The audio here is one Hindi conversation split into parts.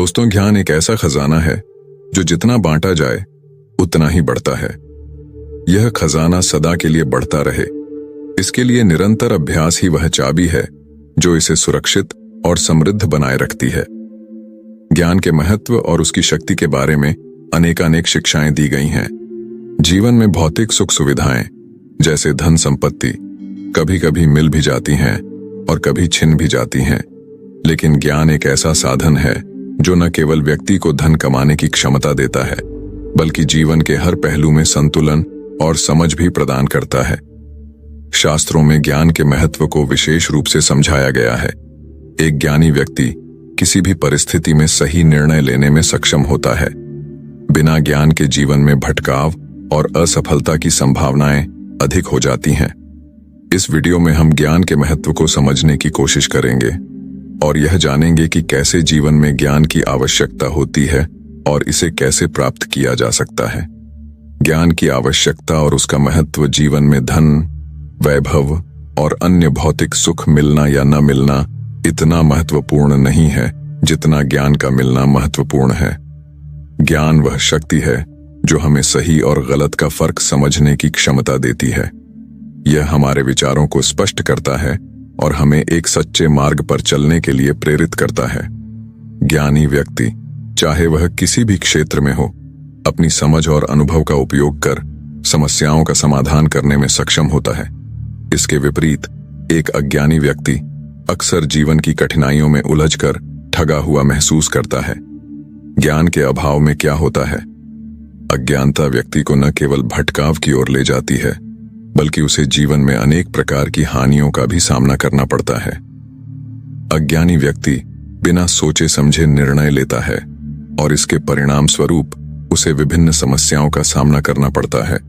दोस्तों, ज्ञान एक ऐसा खजाना है जो जितना बांटा जाए उतना ही बढ़ता है। यह खजाना सदा के लिए बढ़ता रहे, इसके लिए निरंतर अभ्यास ही वह चाबी है जो इसे सुरक्षित और समृद्ध बनाए रखती है। ज्ञान के महत्व और उसकी शक्ति के बारे में अनेकानेक शिक्षाएं दी गई हैं। जीवन में भौतिक सुख सुविधाएं जैसे धन संपत्ति कभी कभी मिल भी जाती हैं और कभी छिन भी जाती हैं, लेकिन ज्ञान एक ऐसा साधन है जो न केवल व्यक्ति को धन कमाने की क्षमता देता है, बल्कि जीवन के हर पहलू में संतुलन और समझ भी प्रदान करता है। शास्त्रों में ज्ञान के महत्व को विशेष रूप से समझाया गया है। एक ज्ञानी व्यक्ति किसी भी परिस्थिति में सही निर्णय लेने में सक्षम होता है। बिना ज्ञान के जीवन में भटकाव और असफलता की संभावनाएं अधिक हो जाती हैं। इस वीडियो में हम ज्ञान के महत्व को समझने की कोशिश करेंगे और यह जानेंगे कि कैसे जीवन में ज्ञान की आवश्यकता होती है और इसे कैसे प्राप्त किया जा सकता है। ज्ञान की आवश्यकता और उसका महत्व जीवन में धन, वैभव और अन्य भौतिक सुख मिलना या न मिलना इतना महत्वपूर्ण नहीं है जितना ज्ञान का मिलना महत्वपूर्ण है। ज्ञान वह शक्ति है जो हमें सही और गलत का फर्क समझने की क्षमता देती है। यह हमारे विचारों को स्पष्ट करता है और हमें एक सच्चे मार्ग पर चलने के लिए प्रेरित करता है। ज्ञानी व्यक्ति, चाहे वह किसी भी क्षेत्र में हो, अपनी समझ और अनुभव का उपयोग कर समस्याओं का समाधान करने में सक्षम होता है। इसके विपरीत एक अज्ञानी व्यक्ति अक्सर जीवन की कठिनाइयों में उलझकर ठगा हुआ महसूस करता है। ज्ञान के अभाव में क्या होता है? अज्ञानता व्यक्ति को न केवल भटकाव की ओर ले जाती है, बल्कि उसे जीवन में अनेक प्रकार की हानियों का भी सामना करना पड़ता है। अज्ञानी व्यक्ति बिना सोचे समझे निर्णय लेता है और इसके परिणाम स्वरूप उसे विभिन्न समस्याओं का सामना करना पड़ता है।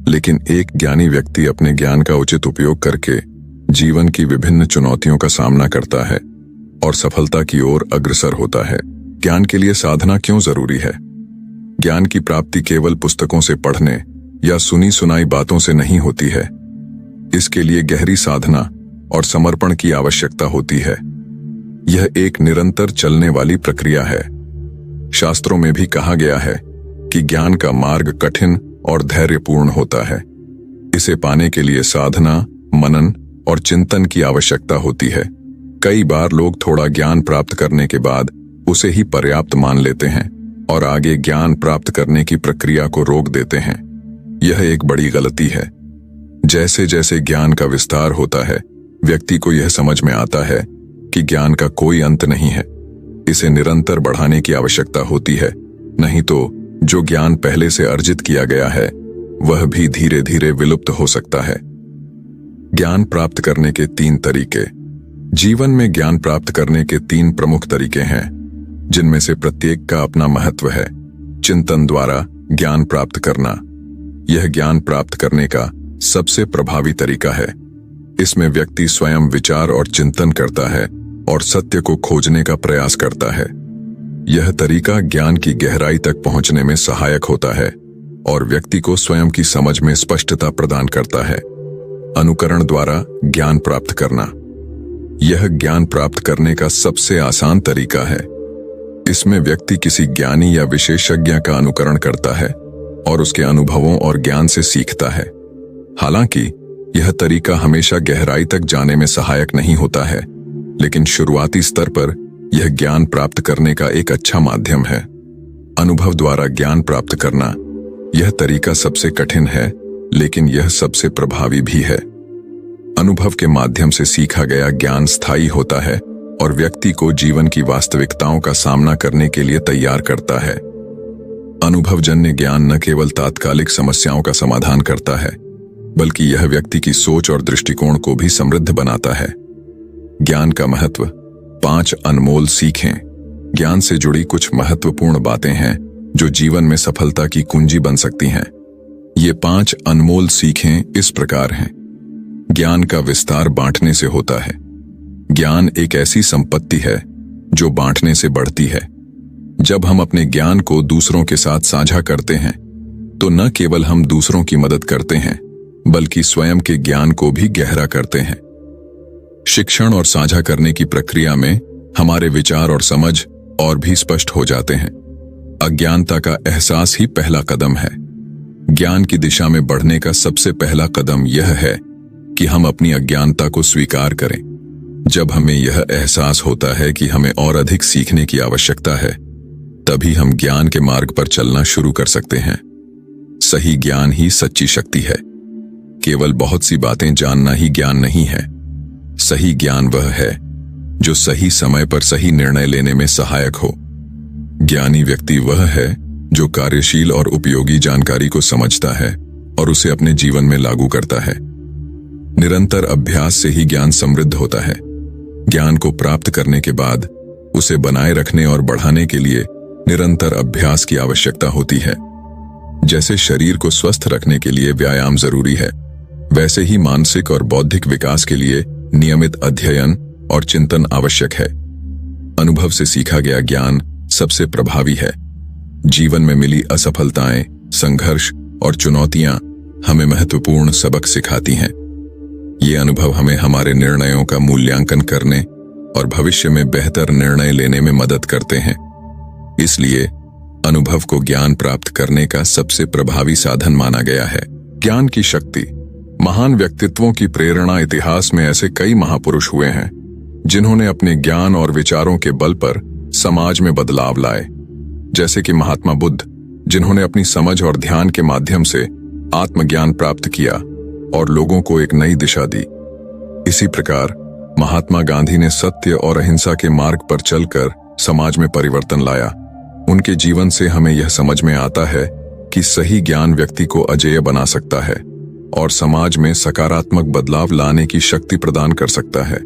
लेकिन एक ज्ञानी व्यक्ति अपने ज्ञान का उचित उपयोग करके जीवन की विभिन्न चुनौतियों का सामना करता है और सफलता की ओर अग्रसर होता है। ज्ञान के लिए साधना क्यों जरूरी है? ज्ञान की प्राप्ति केवल पुस्तकों से पढ़ने या सुनी सुनाई बातों से नहीं होती है। इसके लिए गहरी साधना और समर्पण की आवश्यकता होती है। यह एक निरंतर चलने वाली प्रक्रिया है। शास्त्रों में भी कहा गया है कि ज्ञान का मार्ग कठिन और धैर्यपूर्ण होता है। इसे पाने के लिए साधना, मनन और चिंतन की आवश्यकता होती है। कई बार लोग थोड़ा ज्ञान प्राप्त करने के बाद उसे ही पर्याप्त मान लेते हैं और आगे ज्ञान प्राप्त करने की प्रक्रिया को रोक देते हैं। यह एक बड़ी गलती है। जैसे जैसे ज्ञान का विस्तार होता है, व्यक्ति को यह समझ में आता है कि ज्ञान का कोई अंत नहीं है। इसे निरंतर बढ़ाने की आवश्यकता होती है, नहीं तो जो ज्ञान पहले से अर्जित किया गया है वह भी धीरे धीरे विलुप्त हो सकता है। ज्ञान प्राप्त करने के 3 तरीके। जीवन में ज्ञान प्राप्त करने के 3 प्रमुख तरीके हैं, जिनमें से प्रत्येक का अपना महत्व है। चिंतन द्वारा ज्ञान प्राप्त करना, यह ज्ञान प्राप्त करने का सबसे प्रभावी तरीका है। इसमें व्यक्ति स्वयं विचार और चिंतन करता है और सत्य को खोजने का प्रयास करता है। यह तरीका ज्ञान की गहराई तक पहुंचने में सहायक होता है और व्यक्ति को स्वयं की समझ में स्पष्टता प्रदान करता है। अनुकरण द्वारा ज्ञान प्राप्त करना, यह ज्ञान प्राप्त करने का सबसे आसान तरीका है। इसमें व्यक्ति किसी ज्ञानी या विशेषज्ञ का अनुकरण करता है और उसके अनुभवों और ज्ञान से सीखता है। हालांकि यह तरीका हमेशा गहराई तक जाने में सहायक नहीं होता है, लेकिन शुरुआती स्तर पर यह ज्ञान प्राप्त करने का एक अच्छा माध्यम है। अनुभव द्वारा ज्ञान प्राप्त करना, यह तरीका सबसे कठिन है, लेकिन यह सबसे प्रभावी भी है। अनुभव के माध्यम से सीखा गया ज्ञान स्थायी होता है और व्यक्ति को जीवन की वास्तविकताओं का सामना करने के लिए तैयार करता है। अनुभवजन्य ज्ञान न केवल तात्कालिक समस्याओं का समाधान करता है, बल्कि यह व्यक्ति की सोच और दृष्टिकोण को भी समृद्ध बनाता है। ज्ञान का महत्व। 5 अनमोल सीखें। ज्ञान से जुड़ी कुछ महत्वपूर्ण बातें हैं जो जीवन में सफलता की कुंजी बन सकती हैं। ये 5 अनमोल सीखें इस प्रकार हैं। ज्ञान का विस्तार बांटने से होता है। ज्ञान एक ऐसी संपत्ति है जो बांटने से बढ़ती है। जब हम अपने ज्ञान को दूसरों के साथ साझा करते हैं, तो न केवल हम दूसरों की मदद करते हैं, बल्कि स्वयं के ज्ञान को भी गहरा करते हैं। शिक्षण और साझा करने की प्रक्रिया में हमारे विचार और समझ और भी स्पष्ट हो जाते हैं। अज्ञानता का एहसास ही पहला कदम है। ज्ञान की दिशा में बढ़ने का सबसे पहला कदम यह है कि हम अपनी अज्ञानता को स्वीकार करें। जब हमें यह एहसास होता है कि हमें और अधिक सीखने की आवश्यकता है, तभी हम ज्ञान के मार्ग पर चलना शुरू कर सकते हैं। सही ज्ञान ही सच्ची शक्ति है। केवल बहुत सी बातें जानना ही ज्ञान नहीं है। सही ज्ञान वह है जो सही समय पर सही निर्णय लेने में सहायक हो। ज्ञानी व्यक्ति वह है जो कार्यशील और उपयोगी जानकारी को समझता है और उसे अपने जीवन में लागू करता है। निरंतर अभ्यास से ही ज्ञान समृद्ध होता है। ज्ञान को प्राप्त करने के बाद उसे बनाए रखने और बढ़ाने के लिए निरंतर अभ्यास की आवश्यकता होती है। जैसे शरीर को स्वस्थ रखने के लिए व्यायाम जरूरी है, वैसे ही मानसिक और बौद्धिक विकास के लिए नियमित अध्ययन और चिंतन आवश्यक है। अनुभव से सीखा गया ज्ञान सबसे प्रभावी है। जीवन में मिली असफलताएं, संघर्ष और चुनौतियां हमें महत्वपूर्ण सबक सिखाती हैं। ये अनुभव हमें हमारे निर्णयों का मूल्यांकन करने और भविष्य में बेहतर निर्णय लेने में मदद करते हैं। इसलिए अनुभव को ज्ञान प्राप्त करने का सबसे प्रभावी साधन माना गया है। ज्ञान की शक्ति। महान व्यक्तित्वों की प्रेरणा। इतिहास में ऐसे कई महापुरुष हुए हैं जिन्होंने अपने ज्ञान और विचारों के बल पर समाज में बदलाव लाए। जैसे कि महात्मा बुद्ध, जिन्होंने अपनी समझ और ध्यान के माध्यम से आत्मज्ञान प्राप्त किया और लोगों को एक नई दिशा दी। इसी प्रकार महात्मा गांधी ने सत्य और अहिंसा के मार्ग पर चलकर समाज में परिवर्तन लाया। उनके जीवन से हमें यह समझ में आता है कि सही ज्ञान व्यक्ति को अजेय बना सकता है और समाज में सकारात्मक बदलाव लाने की शक्ति प्रदान कर सकता है।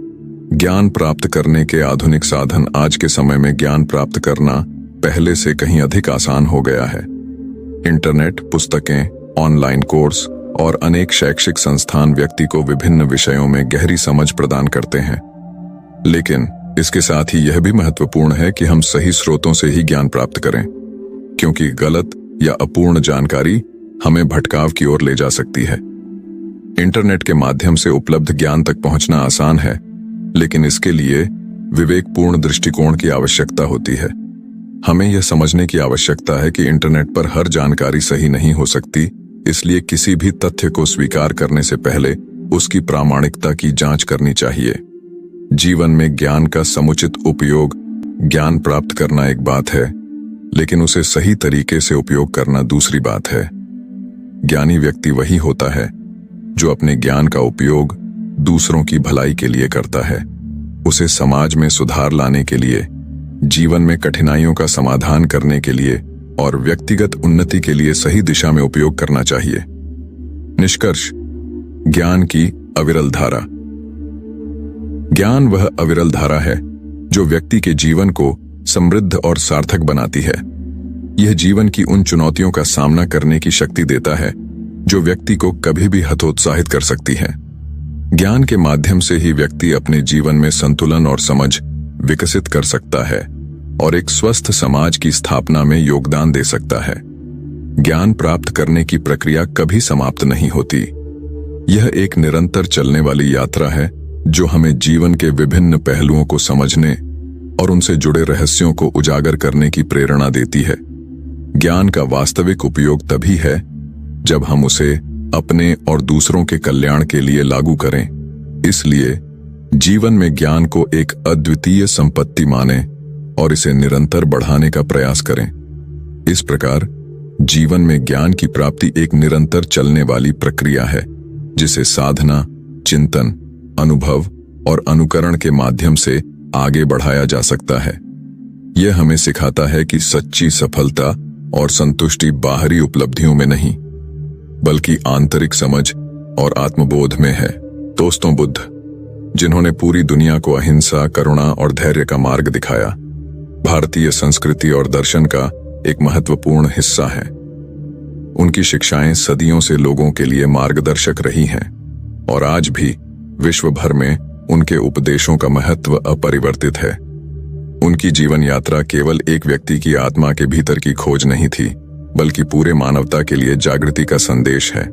ज्ञान प्राप्त करने के आधुनिक साधन। आज के समय में ज्ञान प्राप्त करना पहले से कहीं अधिक आसान हो गया है। इंटरनेट, पुस्तकें, ऑनलाइन कोर्स और अनेक शैक्षिक संस्थान व्यक्ति को विभिन्न विषयों में गहरी समझ प्रदान करते हैं। लेकिन इसके साथ ही यह भी महत्वपूर्ण है कि हम सही स्रोतों से ही ज्ञान प्राप्त करें, क्योंकि गलत या अपूर्ण जानकारी हमें भटकाव की ओर ले जा सकती है। इंटरनेट के माध्यम से उपलब्ध ज्ञान तक पहुंचना आसान है, लेकिन इसके लिए विवेकपूर्ण दृष्टिकोण की आवश्यकता होती है। हमें यह समझने की आवश्यकता है कि इंटरनेट पर हर जानकारी सही नहीं हो सकती, इसलिए किसी भी तथ्य को स्वीकार करने से पहले उसकी प्रामाणिकता की जांच करनी चाहिए। जीवन में ज्ञान का समुचित उपयोग। ज्ञान प्राप्त करना एक बात है, लेकिन उसे सही तरीके से उपयोग करना दूसरी बात है। ज्ञानी व्यक्ति वही होता है जो अपने ज्ञान का उपयोग दूसरों की भलाई के लिए करता है, उसे समाज में सुधार लाने के लिए, जीवन में कठिनाइयों का समाधान करने के लिए और व्यक्तिगत उन्नति के लिए सही दिशा में उपयोग करना चाहिए। निष्कर्ष। ज्ञान की अविरल धारा। ज्ञान वह अविरल धारा है जो व्यक्ति के जीवन को समृद्ध और सार्थक बनाती है। यह जीवन की उन चुनौतियों का सामना करने की शक्ति देता है जो व्यक्ति को कभी भी हतोत्साहित कर सकती है। ज्ञान के माध्यम से ही व्यक्ति अपने जीवन में संतुलन और समझ विकसित कर सकता है और एक स्वस्थ समाज की स्थापना में योगदान दे सकता है। ज्ञान प्राप्त करने की प्रक्रिया कभी समाप्त नहीं होती। यह एक निरंतर चलने वाली यात्रा है जो हमें जीवन के विभिन्न पहलुओं को समझने और उनसे जुड़े रहस्यों को उजागर करने की प्रेरणा देती है। ज्ञान का वास्तविक उपयोग तभी है जब हम उसे अपने और दूसरों के कल्याण के लिए लागू करें। इसलिए जीवन में ज्ञान को एक अद्वितीय संपत्ति माने और इसे निरंतर बढ़ाने का प्रयास करें। इस प्रकार जीवन में ज्ञान की प्राप्ति एक निरंतर चलने वाली प्रक्रिया है, जिसे साधना, चिंतन, अनुभव और अनुकरण के माध्यम से आगे बढ़ाया जा सकता है। यह हमें सिखाता है कि सच्ची सफलता और संतुष्टि बाहरी उपलब्धियों में नहीं, बल्कि आंतरिक समझ और आत्मबोध में है। दोस्तों, बुद्ध, जिन्होंने पूरी दुनिया को अहिंसा, करुणा और धैर्य का मार्ग दिखाया, भारतीय संस्कृति और दर्शन का एक महत्वपूर्ण हिस्सा है। उनकी शिक्षाएं सदियों से लोगों के लिए मार्गदर्शक रही हैं और आज भी विश्व भर में उनके उपदेशों का महत्व अपरिवर्तित है। उनकी जीवन यात्रा केवल एक व्यक्ति की आत्मा के भीतर की खोज नहीं थी, बल्कि पूरे मानवता के लिए जागृति का संदेश है।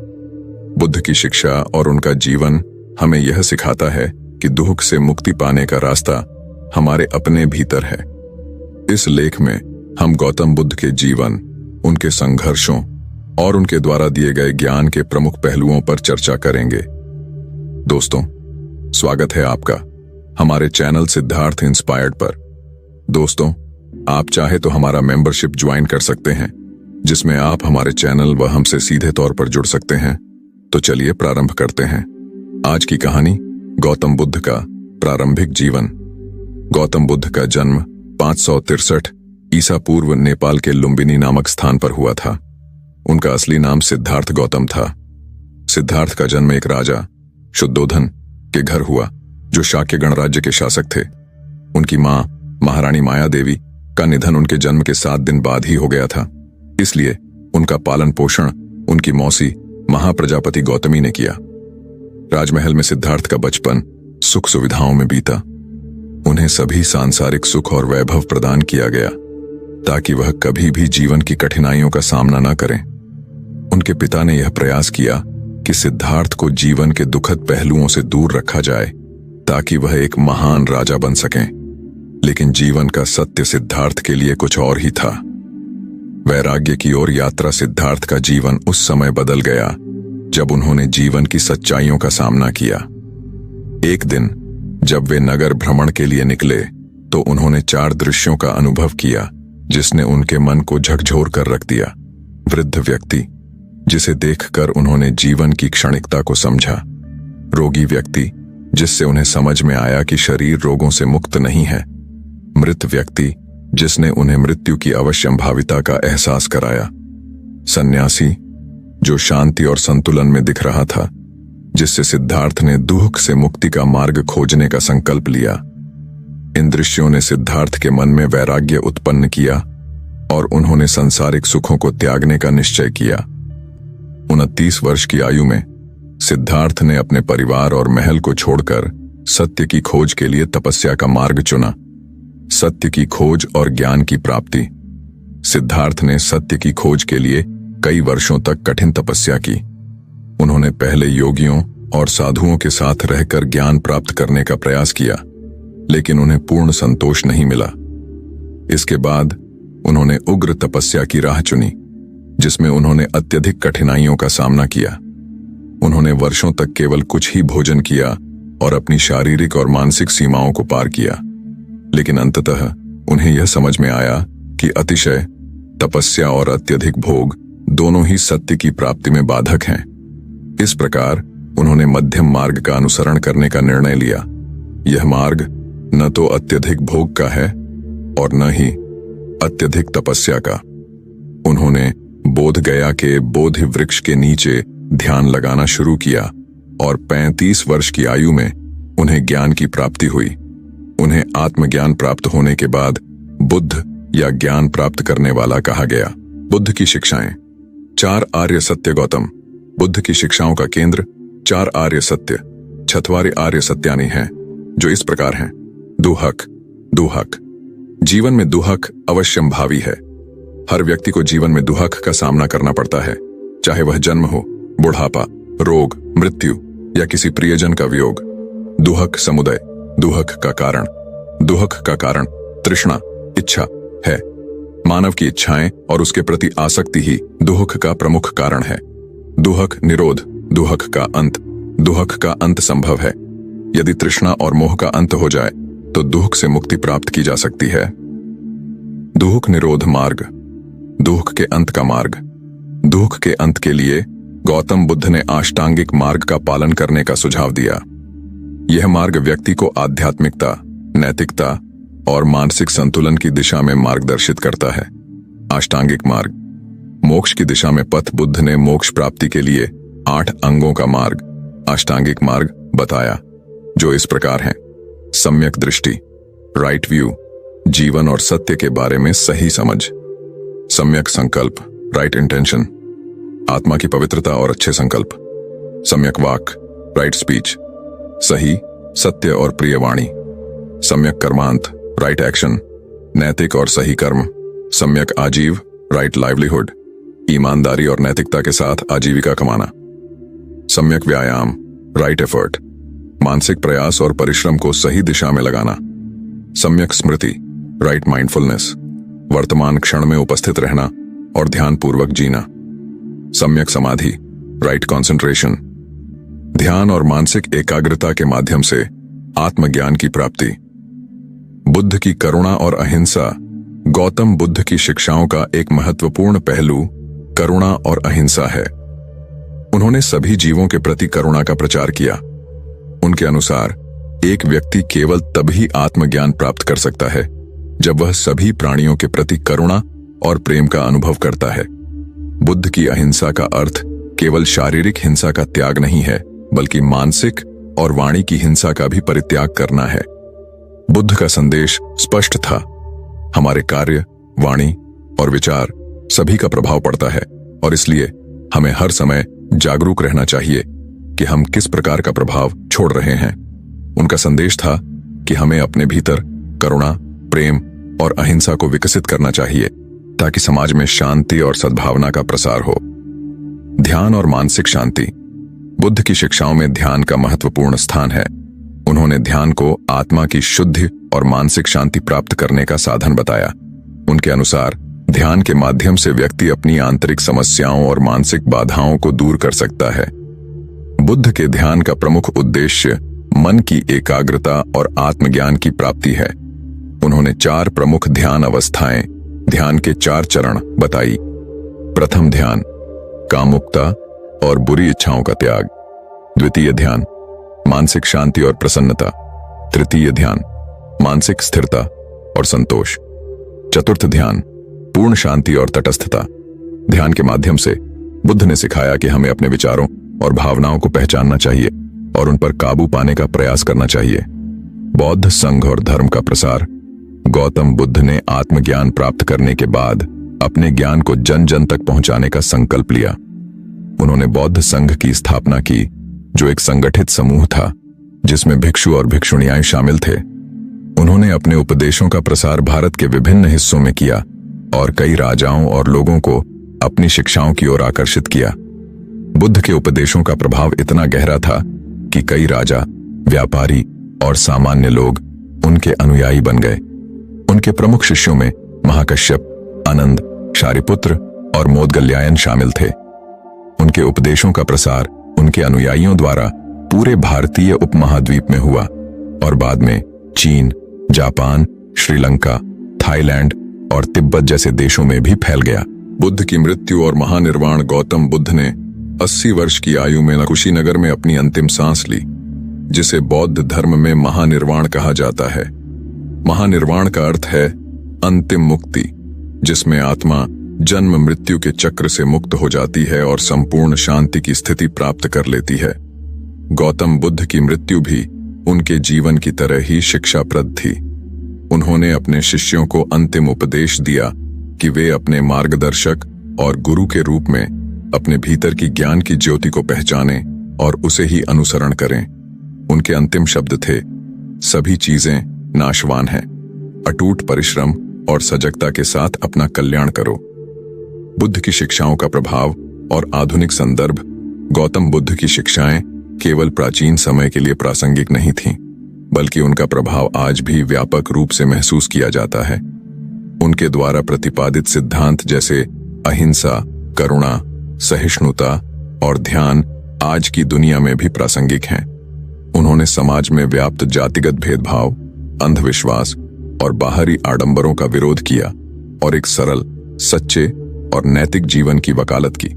बुद्ध की शिक्षा और उनका जीवन हमें यह सिखाता है कि दुख से मुक्ति पाने का रास्ता हमारे अपने भीतर है। इस लेख में हम गौतम बुद्ध के जीवन, उनके संघर्षों और उनके द्वारा दिए गए ज्ञान के प्रमुख पहलुओं पर चर्चा करेंगे। दोस्तों, स्वागत है आपका हमारे चैनल सिद्धार्थ इंस्पायर्ड पर। दोस्तों, आप चाहे तो हमारा मेंबरशिप ज्वाइन कर सकते हैं, जिसमें आप हमारे चैनल व हमसे सीधे तौर पर जुड़ सकते हैं। तो चलिए प्रारंभ करते हैं। आज की कहानी गौतम बुद्ध का प्रारंभिक जीवन। गौतम बुद्ध का जन्म 563 ईसा पूर्व नेपाल के लुम्बिनी नामक स्थान पर हुआ था। उनका असली नाम सिद्धार्थ गौतम था। सिद्धार्थ का जन्म एक राजा शुद्धोधन के घर हुआ, जो शाक्य गणराज्य के शासक थे। उनकी मां महारानी माया देवी का निधन उनके जन्म के 7 दिन बाद ही हो गया था, इसलिए उनका पालन पोषण उनकी मौसी महाप्रजापति गौतमी ने किया। राजमहल में सिद्धार्थ का बचपन सुख सुविधाओं में बीता। उन्हें सभी सांसारिक सुख और वैभव प्रदान किया गया, ताकि वह कभी भी जीवन की कठिनाइयों का सामना न करें। उनके पिता ने यह प्रयास किया कि सिद्धार्थ को जीवन के दुखद पहलुओं से दूर रखा जाए, ताकि वह एक महान राजा बन सकें। लेकिन जीवन का सत्य सिद्धार्थ के लिए कुछ और ही था। वैराग्य की ओर यात्रा सिद्धार्थ का जीवन उस समय बदल गया जब उन्होंने जीवन की सच्चाइयों का सामना किया। एक दिन जब वे नगर भ्रमण के लिए निकले, तो उन्होंने 4 दृश्यों का अनुभव किया, जिसने उनके मन को झकझोर कर रख दिया। वृद्ध व्यक्ति, जिसे देखकर उन्होंने जीवन की क्षणिकता को समझा। रोगी व्यक्ति, जिससे उन्हें समझ में आया कि शरीर रोगों से मुक्त नहीं है। मृत व्यक्ति, जिसने उन्हें मृत्यु की अवश्यंभाविता का एहसास कराया। सन्यासी, जो शांति और संतुलन में दिख रहा था, जिससे सिद्धार्थ ने दुख से मुक्ति का मार्ग खोजने का संकल्प लिया। इन दृश्यों ने सिद्धार्थ के मन में वैराग्य उत्पन्न किया और उन्होंने सांसारिक सुखों को त्यागने का निश्चय किया। 29 वर्ष की आयु में सिद्धार्थ ने अपने परिवार और महल को छोड़कर सत्य की खोज के लिए तपस्या का मार्ग चुना। सत्य की खोज और ज्ञान की प्राप्ति। सिद्धार्थ ने सत्य की खोज के लिए कई वर्षों तक कठिन तपस्या की। उन्होंने पहले योगियों और साधुओं के साथ रहकर ज्ञान प्राप्त करने का प्रयास किया, लेकिन उन्हें पूर्ण संतोष नहीं मिला। इसके बाद उन्होंने उग्र तपस्या की राह चुनी, जिसमें उन्होंने अत्यधिक कठिनाइयों का सामना किया। उन्होंने वर्षों तक केवल कुछ ही भोजन किया और अपनी शारीरिक और मानसिक सीमाओं को पार किया। लेकिन अंततः उन्हें यह समझ में आया कि अतिशय तपस्या और अत्यधिक भोग दोनों ही सत्य की प्राप्ति में बाधक हैं। इस प्रकार उन्होंने मध्यम मार्ग का अनुसरण करने का निर्णय लिया। यह मार्ग न तो अत्यधिक भोग का है और न ही अत्यधिक तपस्या का। उन्होंने बोध गया के बोधि वृक्ष के नीचे ध्यान लगाना शुरू किया और 35 वर्ष की आयु में उन्हें ज्ञान की प्राप्ति हुई। उन्हें आत्मज्ञान प्राप्त होने के बाद बुद्ध या ज्ञान प्राप्त करने वाला कहा गया। बुद्ध की शिक्षाएं। 4 आर्य सत्य। गौतम बुद्ध की शिक्षाओं का केंद्र 4 आर्य सत्य, छतवारे आर्य सत्यानी हैं, जो इस प्रकार हैं। दुहक। दुहक। जीवन में दुहक अवश्यंभावी है। हर व्यक्ति को जीवन में दुहक का सामना करना पड़ता है, चाहे वह जन्म हो, बुढ़ापा, रोग, मृत्यु या किसी प्रियजन का वियोग। दुहक समुदय। दुहक का कारण। दुहक का कारण तृष्णा, इच्छा है। मानव की इच्छाएं और उसके प्रति आसक्ति ही दुहक का प्रमुख कारण है। दुहक निरोध। दुहक का अंत। दुहक का अंत संभव है। यदि तृष्णा और मोह का अंत हो जाए तो दुहक से मुक्ति प्राप्त की जा सकती है। दुहक निरोध मार्ग। दुहक के अंत का मार्ग। दुहक के अंत के लिए गौतम बुद्ध ने अष्टांगिक मार्ग का पालन करने का सुझाव दिया। यह मार्ग व्यक्ति को आध्यात्मिकता, नैतिकता और मानसिक संतुलन की दिशा में मार्गदर्शित करता है। अष्टांगिक मार्ग। मोक्ष की दिशा में पथ। बुद्ध ने मोक्ष प्राप्ति के लिए 8 अंगों का मार्ग, अष्टांगिक मार्ग, बताया, जो इस प्रकार हैं। सम्यक दृष्टि, राइट व्यू, जीवन और सत्य के बारे में सही समझ। सम्यक संकल्प, राइट इंटेंशन, आत्मा की पवित्रता और अच्छे संकल्प। सम्यक वाक, राइट स्पीच, सही, सत्य और प्रिय वाणी। सम्यक कर्मांत, राइट एक्शन, नैतिक और सही कर्म। सम्यक आजीव, राइट लाइवलीहुड, ईमानदारी और नैतिकता के साथ आजीविका कमाना। सम्यक व्यायाम, राइट एफर्ट, मानसिक प्रयास और परिश्रम को सही दिशा में लगाना। सम्यक स्मृति, राइट माइंडफुलनेस, वर्तमान क्षण में उपस्थित रहना और ध्यानपूर्वक जीना। सम्यक समाधि, राइट कॉन्सेंट्रेशन, ध्यान और मानसिक एकाग्रता के माध्यम से आत्मज्ञान की प्राप्ति। बुद्ध की करुणा और अहिंसा। गौतम बुद्ध की शिक्षाओं का एक महत्वपूर्ण पहलू करुणा और अहिंसा है। उन्होंने सभी जीवों के प्रति करुणा का प्रचार किया। उनके अनुसार एक व्यक्ति केवल तभी आत्मज्ञान प्राप्त कर सकता है जब वह सभी प्राणियों के प्रति करुणा और प्रेम का अनुभव करता है। बुद्ध की अहिंसा का अर्थ केवल शारीरिक हिंसा का त्याग नहीं है, बल्कि मानसिक और वाणी की हिंसा का भी परित्याग करना है। बुद्ध का संदेश स्पष्ट था, हमारे कार्य, वाणी और विचार सभी का प्रभाव पड़ता है और इसलिए हमें हर समय जागरूक रहना चाहिए कि हम किस प्रकार का प्रभाव छोड़ रहे हैं। उनका संदेश था कि हमें अपने भीतर करुणा, प्रेम और अहिंसा को विकसित करना चाहिए ताकि समाज में शांति और सद्भावना का प्रसार हो। ध्यान और मानसिक शांति। बुद्ध की शिक्षाओं में ध्यान का महत्वपूर्ण स्थान है। उन्होंने ध्यान को आत्मा की शुद्धि और मानसिक शांति प्राप्त करने का साधन बताया। उनके अनुसार ध्यान के माध्यम से व्यक्ति अपनी आंतरिक समस्याओं और मानसिक बाधाओं को दूर कर सकता है। बुद्ध के ध्यान का प्रमुख उद्देश्य मन की एकाग्रता और आत्मज्ञान की प्राप्ति है। उन्होंने 4 प्रमुख ध्यान अवस्थाएं, ध्यान के 4 चरण बताई। प्रथम ध्यान, कामुकता और बुरी इच्छाओं का त्याग। द्वितीय ध्यान, मानसिक शांति और प्रसन्नता। तृतीय ध्यान, मानसिक स्थिरता और संतोष। चतुर्थ ध्यान, पूर्ण शांति और तटस्थता। ध्यान के माध्यम से बुद्ध ने सिखाया कि हमें अपने विचारों और भावनाओं को पहचानना चाहिए और उन पर काबू पाने का प्रयास करना चाहिए। बौद्ध संघ और धर्म का प्रसार। गौतम बुद्ध ने आत्मज्ञान प्राप्त करने के बाद अपने ज्ञान को जन जन तक पहुंचाने का संकल्प लिया। उन्होंने बौद्ध संघ की स्थापना की, जो एक संगठित समूह था जिसमें भिक्षु और भिक्षुणियाएं शामिल थे। उन्होंने अपने उपदेशों का प्रसार भारत के विभिन्न हिस्सों में किया और कई राजाओं और लोगों को अपनी शिक्षाओं की ओर आकर्षित किया। बुद्ध के उपदेशों का प्रभाव इतना गहरा था कि कई राजा, व्यापारी और सामान्य लोग उनके अनुयायी बन गए। उनके प्रमुख शिष्यों में महाकश्यप, आनंद, शारिपुत्र और मोदगल्यायन शामिल थे। उनके उपदेशों का प्रसार उनके अनुयायियों द्वारा पूरे भारतीय उपमहाद्वीप में हुआ और बाद में चीन, जापान, श्रीलंका, थाईलैंड और तिब्बत जैसे देशों में भी फैल गया। बुद्ध की मृत्यु और महानिर्वाण। गौतम बुद्ध ने 80 वर्ष की आयु में कुशीनगर में अपनी अंतिम सांस ली, जिसे बौद्ध धर्म में महानिर्वाण कहा जाता है। महानिर्वाण का अर्थ है अंतिम मुक्ति, जिसमें आत्मा जन्म मृत्यु के चक्र से मुक्त हो जाती है और संपूर्ण शांति की स्थिति प्राप्त कर लेती है। गौतम बुद्ध की मृत्यु भी उनके जीवन की तरह ही शिक्षाप्रद थी। उन्होंने अपने शिष्यों को अंतिम उपदेश दिया कि वे अपने मार्गदर्शक और गुरु के रूप में अपने भीतर की ज्ञान की ज्योति को पहचानें और उसे ही अनुसरण करें। उनके अंतिम शब्द थे, सभी चीजें नाशवान हैं, अटूट परिश्रम और सजगता के साथ अपना कल्याण करो। बुद्ध की शिक्षाओं का प्रभाव और आधुनिक संदर्भ। गौतम बुद्ध की शिक्षाएं केवल प्राचीन समय के लिए प्रासंगिक नहीं थीं, बल्कि उनका प्रभाव आज भी व्यापक रूप से महसूस किया जाता है। उनके द्वारा प्रतिपादित सिद्धांत जैसे अहिंसा, करुणा, सहिष्णुता और ध्यान आज की दुनिया में भी प्रासंगिक हैं। उन्होंने समाज में व्याप्त जातिगत भेदभाव, अंधविश्वास और बाहरी आडंबरों का विरोध किया और एक सरल, सच्चे और नैतिक जीवन की वकालत की।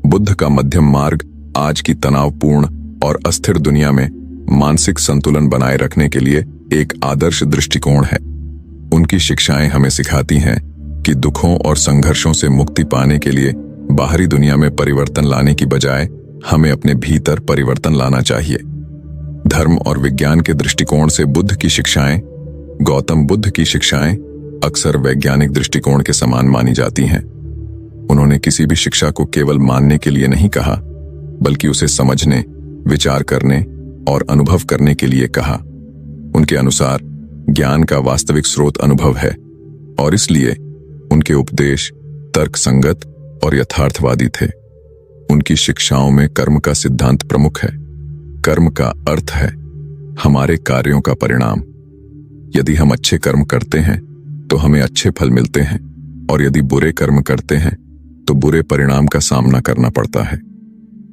बुद्ध का मध्यम मार्ग आज की तनावपूर्ण और अस्थिर दुनिया में मानसिक संतुलन बनाए रखने के लिए एक आदर्श दृष्टिकोण है। उनकी शिक्षाएं हमें सिखाती हैं कि दुखों और संघर्षों से मुक्ति पाने के लिए बाहरी दुनिया में परिवर्तन लाने की बजाय हमें अपने भीतर परिवर्तन लाना चाहिए। धर्म और विज्ञान के दृष्टिकोण से बुद्ध की शिक्षाएं। गौतम बुद्ध की शिक्षाएं अक्सर वैज्ञानिक दृष्टिकोण के समान मानी जाती हैं। उन्होंने किसी भी शिक्षा को केवल मानने के लिए नहीं कहा, बल्कि उसे समझने, विचार करने और अनुभव करने के लिए कहा। उनके अनुसार ज्ञान का वास्तविक स्रोत अनुभव है और इसलिए उनके उपदेश तर्कसंगत और यथार्थवादी थे। उनकी शिक्षाओं में कर्म का सिद्धांत प्रमुख है। कर्म का अर्थ है हमारे कार्यों का परिणाम। यदि हम अच्छे कर्म करते हैं तो हमें अच्छे फल मिलते हैं, और यदि बुरे कर्म करते हैं तो बुरे परिणाम का सामना करना पड़ता है।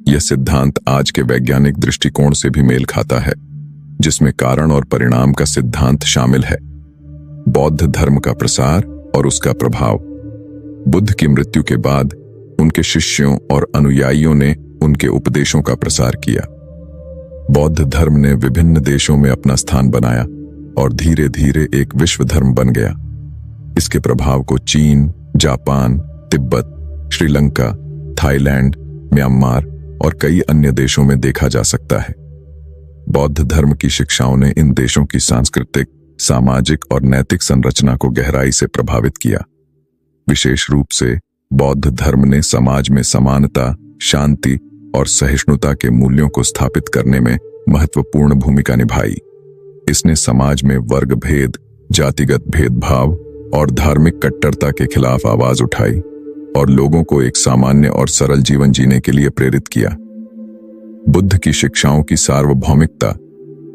यह सिद्धांत आज के वैज्ञानिक दृष्टिकोण से भी मेल खाता है, जिसमें कारण और परिणाम का सिद्धांत शामिल है। बौद्ध धर्म का प्रसार और उसका प्रभाव। बुद्ध की मृत्यु के बाद उनके शिष्यों और अनुयायियों ने उनके उपदेशों का प्रसार किया। बौद्ध धर्म ने विभिन्न देशों में अपना स्थान बनाया और धीरे धीरे एक विश्व धर्म बन गया। इसके प्रभाव को चीन, Japan, Tibet, Sri Lanka, Thailand, Myanmar और कई अन्य देशों में देखा जा सकता है। बौद्ध धर्म की शिक्षाओं ने इन देशों की सांस्कृतिक, सामाजिक और नैतिक संरचना को गहराई से प्रभावित किया। विशेष रूप से बौद्ध धर्म ने समाज में समानता, शांति और सहिष्णुता के मूल्यों को स्थापित करने में महत्वपूर्ण भूमिका निभाई। इसने समाज में वर्ग भेद, जातिगत भेदभाव और धार्मिक कट्टरता के खिलाफ आवाज उठाई और लोगों को एक सामान्य और सरल जीवन जीने के लिए प्रेरित किया। बुद्ध की शिक्षाओं की सार्वभौमिकता।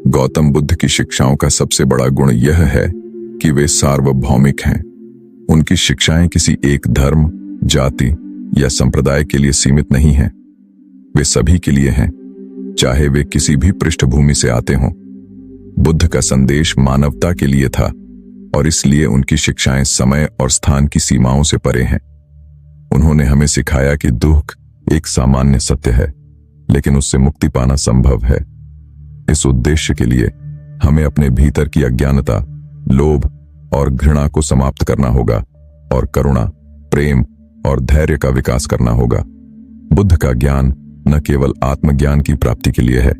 गौतम बुद्ध की शिक्षाओं का सबसे बड़ा गुण यह है कि वे सार्वभौमिक हैं। उनकी शिक्षाएं किसी एक धर्म, जाति या संप्रदाय के लिए सीमित नहीं हैं। वे सभी के लिए हैं, चाहे वे किसी भी पृष्ठभूमि से आते हों। बुद्ध का संदेश मानवता के लिए था और इसलिए उनकी शिक्षाएं समय और स्थान की सीमाओं से परे हैं। उन्होंने हमें सिखाया कि दुख एक सामान्य सत्य है, लेकिन उससे मुक्ति पाना संभव है। इस उद्देश्य के लिए हमें अपने भीतर की अज्ञानता, लोभ और घृणा को समाप्त करना होगा और करुणा, प्रेम और धैर्य का विकास करना होगा। बुद्ध का ज्ञान न केवल आत्मज्ञान की प्राप्ति के लिए है,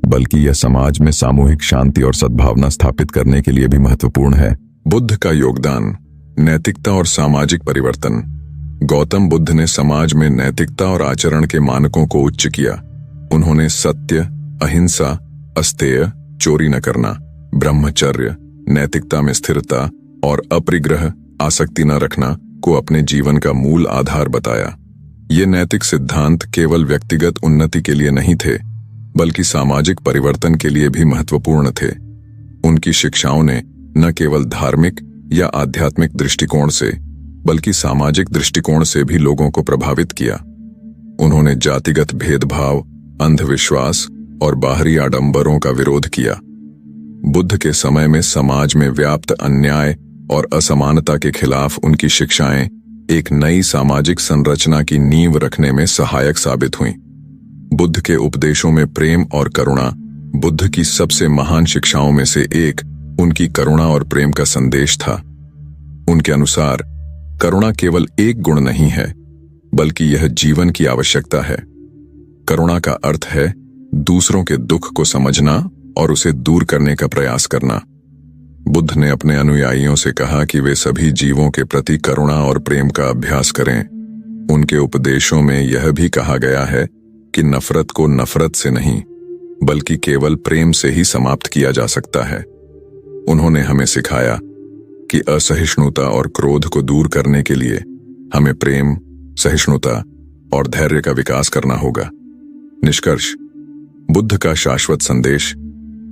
बल्कि यह समाज में सामूहिक शांति और सद्भावना स्थापित करने के लिए भी महत्वपूर्ण है। बुद्ध का योगदान। नैतिकता और सामाजिक परिवर्तन। गौतम बुद्ध ने समाज में नैतिकता और आचरण के मानकों को उच्च किया। उन्होंने सत्य, अहिंसा, अस्तेय, चोरी न करना, ब्रह्मचर्य, नैतिकता में स्थिरता और अपरिग्रह, आसक्ति न रखना को अपने जीवन का मूल आधार बताया। ये नैतिक सिद्धांत केवल व्यक्तिगत उन्नति के लिए नहीं थे, बल्कि सामाजिक परिवर्तन के लिए भी महत्वपूर्ण थे। उनकी शिक्षाओं ने न केवल धार्मिक या आध्यात्मिक दृष्टिकोण से, बल्कि सामाजिक दृष्टिकोण से भी लोगों को प्रभावित किया। उन्होंने जातिगत भेदभाव, अंधविश्वास और बाहरी आडंबरों का विरोध किया। बुद्ध के समय में समाज में व्याप्त अन्याय और असमानता के खिलाफ उनकी शिक्षाएं एक नई सामाजिक संरचना की नींव रखने में सहायक साबित हुईं। बुद्ध के उपदेशों में प्रेम और करुणा बुद्ध की सबसे महान शिक्षाओं में से एक उनकी करुणा और प्रेम का संदेश था। उनके अनुसार करुणा केवल एक गुण नहीं है, बल्कि यह जीवन की आवश्यकता है। करुणा का अर्थ है दूसरों के दुख को समझना और उसे दूर करने का प्रयास करना। बुद्ध ने अपने अनुयायियों से कहा कि वे सभी जीवों के प्रति करुणा और प्रेम का अभ्यास करें। उनके उपदेशों में यह भी कहा गया है कि नफरत को नफरत से नहीं, बल्कि केवल प्रेम से ही समाप्त किया जा सकता है। उन्होंने हमें सिखाया कि असहिष्णुता और क्रोध को दूर करने के लिए हमें प्रेम, सहिष्णुता और धैर्य का विकास करना होगा। निष्कर्ष, बुद्ध का शाश्वत संदेश।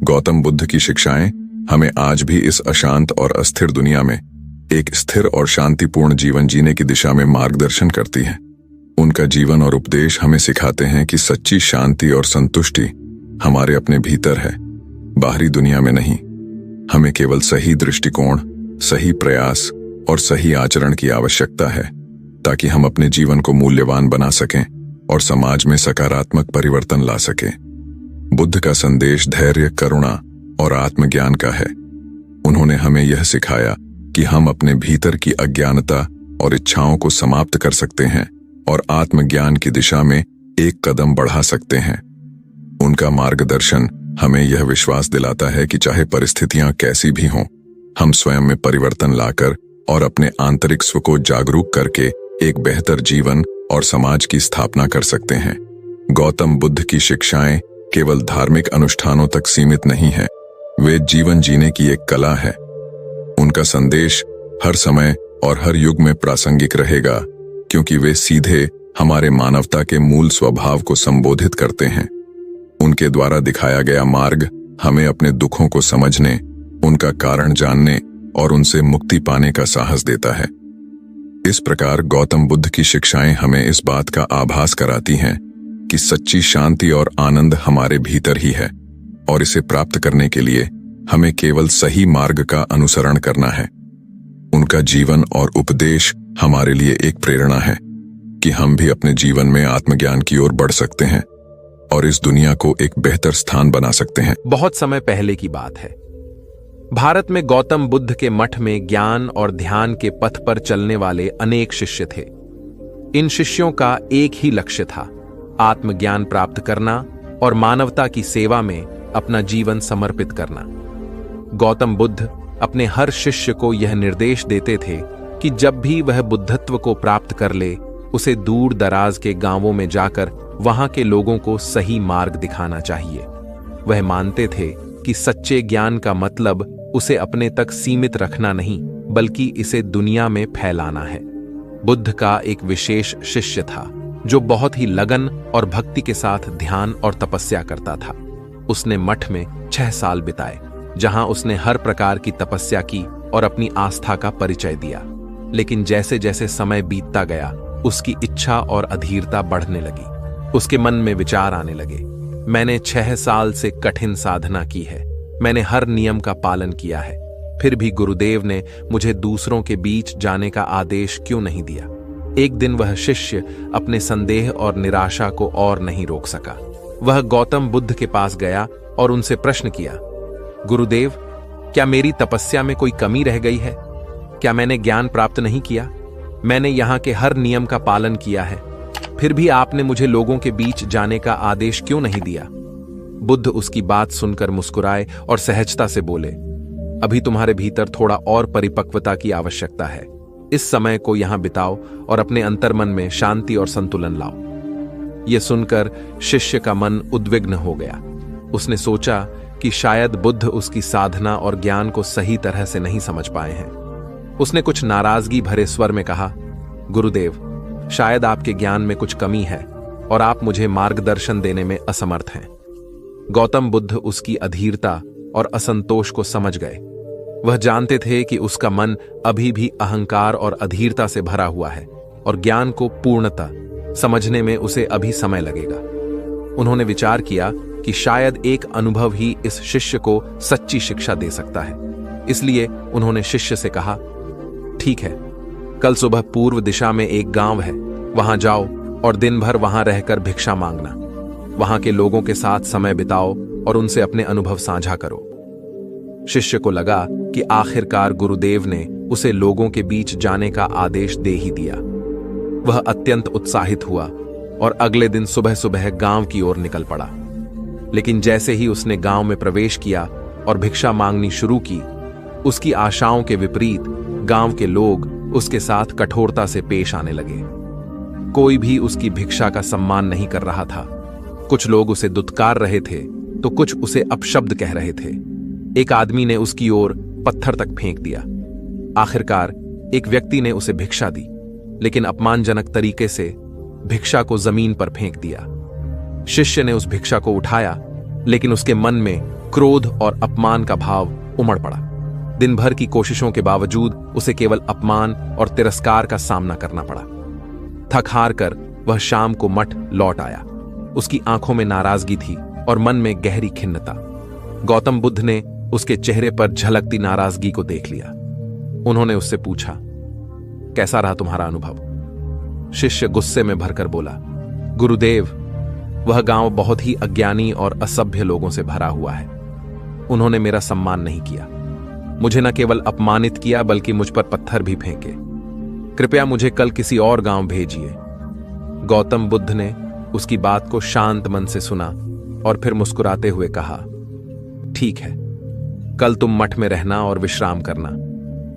गौतम बुद्ध की शिक्षाएं हमें आज भी इस अशांत और अस्थिर दुनिया में एक स्थिर और शांतिपूर्ण जीवन जीने की दिशा में मार्गदर्शन करती हैं। उनका जीवन और उपदेश हमें सिखाते हैं कि सच्ची शांति और संतुष्टि हमारे अपने भीतर है, बाहरी दुनिया में नहीं। हमें केवल सही दृष्टिकोण, सही प्रयास और सही आचरण की आवश्यकता है, ताकि हम अपने जीवन को मूल्यवान बना सकें और समाज में सकारात्मक परिवर्तन ला सकें। बुद्ध का संदेश धैर्य, करुणा और आत्मज्ञान का है। उन्होंने हमें यह सिखाया कि हम अपने भीतर की अज्ञानता और इच्छाओं को समाप्त कर सकते हैं और आत्मज्ञान की दिशा में एक कदम बढ़ा सकते हैं। उनका मार्गदर्शन हमें यह विश्वास दिलाता है कि चाहे परिस्थितियां कैसी भी हों, हम स्वयं में परिवर्तन लाकर और अपने आंतरिक स्व को जागरूक करके एक बेहतर जीवन और समाज की स्थापना कर सकते हैं। गौतम बुद्ध की शिक्षाएं केवल धार्मिक अनुष्ठानों तक सीमित नहीं है, वे जीवन जीने की एक कला है। उनका संदेश हर समय और हर युग में प्रासंगिक रहेगा, क्योंकि वे सीधे हमारे मानवता के मूल स्वभाव को संबोधित करते हैं। उनके द्वारा दिखाया गया मार्ग हमें अपने दुखों को समझने, उनका कारण जानने और उनसे मुक्ति पाने का साहस देता है। इस प्रकार गौतम बुद्ध की शिक्षाएं हमें इस बात का आभास कराती हैं कि सच्ची शांति और आनंद हमारे भीतर ही है और इसे प्राप्त करने के लिए हमें केवल सही मार्ग का अनुसरण करना है। उनका जीवन और उपदेश हमारे लिए एक प्रेरणा है कि हम भी अपने जीवन में आत्मज्ञान की ओर बढ़ सकते हैं और इस दुनिया को एक बेहतर स्थान बना सकते हैं। बहुत समय पहले की बात है। भारत में गौतम बुद्ध के मठ में ज्ञान और ध्यान के पथ पर चलने वाले अनेक शिष्य थे। इन शिष्यों का एक ही लक्ष्य था, आत्मज्ञान प्राप्त करना और मानवता की सेवा में अपना जीवन समर्पित करना। गौतम बुद्ध अपने हर शिष्य को यह निर्देश देते थे कि जब भी वह बुद्धत्व को प्राप्त कर ले, उसे दूर दराज के गांवों में जाकर वहां के लोगों को सही मार्ग दिखाना चाहिए। वह मानते थे कि सच्चे ज्ञान का मतलब उसे अपने तक सीमित रखना नहीं, बल्कि इसे दुनिया में फैलाना है। बुद्ध का एक विशेष शिष्य था जो बहुत ही लगन और भक्ति के साथ ध्यान और तपस्या करता था। उसने मठ में 6 साल बिताए, जहां उसने हर प्रकार की तपस्या की और अपनी आस्था का परिचय दिया। लेकिन जैसे जैसे समय बीतता गया, उसकी इच्छा और अधीरता बढ़ने लगी। उसके मन में विचार आने लगे, मैंने 6 साल से कठिन साधना की है, मैंने हर नियम का पालन किया है, फिर भी गुरुदेव ने मुझे दूसरों के बीच जाने का आदेश क्यों नहीं दिया। एक दिन वह शिष्य अपने संदेह और निराशा को और नहीं रोक सका। वह गौतम बुद्ध के पास गया और उनसे प्रश्न किया, गुरुदेव, क्या मेरी तपस्या में कोई कमी रह गई है? क्या मैंने ज्ञान प्राप्त नहीं किया? मैंने यहाँ के हर नियम का पालन किया है, फिर भी आपने मुझे लोगों के बीच जाने का आदेश क्यों नहीं दिया? बुद्ध उसकी बात सुनकर मुस्कुराए और सहजता से बोले, अभी तुम्हारे भीतर थोड़ा और परिपक्वता की आवश्यकता है। इस समय को यहां बिताओ और अपने अंतर्मन में शांति और संतुलन लाओ। यह सुनकर शिष्य का मन उद्विग्न हो गया। उसने सोचा कि शायद बुद्ध उसकी साधना और ज्ञान को सही तरह से नहीं समझ पाए हैं। उसने कुछ नाराजगी भरे स्वर में कहा, गुरुदेव, शायद आपके ज्ञान में कुछ कमी है और आप मुझे मार्गदर्शन देने में असमर्थ हैं। गौतम बुद्ध उसकी अधीरता और असंतोष को समझ गए। वह जानते थे कि उसका मन अभी भी अहंकार और अधीरता से भरा हुआ है और ज्ञान को पूर्णतः समझने में उसे अभी समय लगेगा। उन्होंने विचार किया कि शायद एक अनुभव ही इस शिष्य को सच्ची शिक्षा दे सकता है। इसलिए उन्होंने शिष्य से कहा, ठीक है, कल सुबह पूर्व दिशा में एक गांव है, वहां जाओ और दिन भर वहां रहकर भिक्षा मांगना। वहां के लोगों के साथ समय बिताओ और उनसे अपने अनुभव साझा करो। शिष्य को लगा कि आखिरकार गुरुदेव ने उसे लोगों के बीच जाने का आदेश दे ही दिया। वह अत्यंत उत्साहित हुआ और अगले दिन सुबह सुबह गांव की ओर निकल पड़ा। लेकिन जैसे ही उसने गांव में प्रवेश किया और भिक्षा मांगनी शुरू की, उसकी आशाओं के विपरीत गांव के लोग उसके साथ कठोरता से पेश आने लगे। कोई भी उसकी भिक्षा का सम्मान नहीं कर रहा था। कुछ लोग उसे दुत्कार रहे थे तो कुछ उसे अपशब्द कह रहे थे। एक आदमी ने उसकी ओर पत्थर तक फेंक दिया। आखिरकार एक व्यक्ति ने उसे भिक्षा दी, लेकिन अपमानजनक तरीके से भिक्षा को जमीन पर फेंक दिया। शिष्य ने उस भिक्षा को उठाया, लेकिन उसके मन में क्रोध और अपमान का भाव उमड़ पड़ा। दिन भर की कोशिशों के बावजूद उसे केवल अपमान और तिरस्कार का सामना करना पड़ा। थक हार कर वह शाम को मठ लौट आया। उसकी आंखों में नाराजगी थी और मन में गहरी खिन्नता। गौतम बुद्ध ने उसके चेहरे पर झलकती नाराजगी को देख लिया। उन्होंने उससे पूछा, कैसा रहा तुम्हारा अनुभव? शिष्य गुस्से में भरकर बोला, गुरुदेव, वह गांव बहुत ही अज्ञानी और असभ्य लोगों से भरा हुआ है। उन्होंने मेरा सम्मान नहीं किया, मुझे न केवल अपमानित किया बल्कि मुझ पर पत्थर भी फेंके। कृपया मुझे कल किसी और गांव भेजिए। गौतम बुद्ध ने उसकी बात को शांत मन से सुना और फिर मुस्कुराते हुए कहा, ठीक है, कल तुम मठ में रहना और विश्राम करना।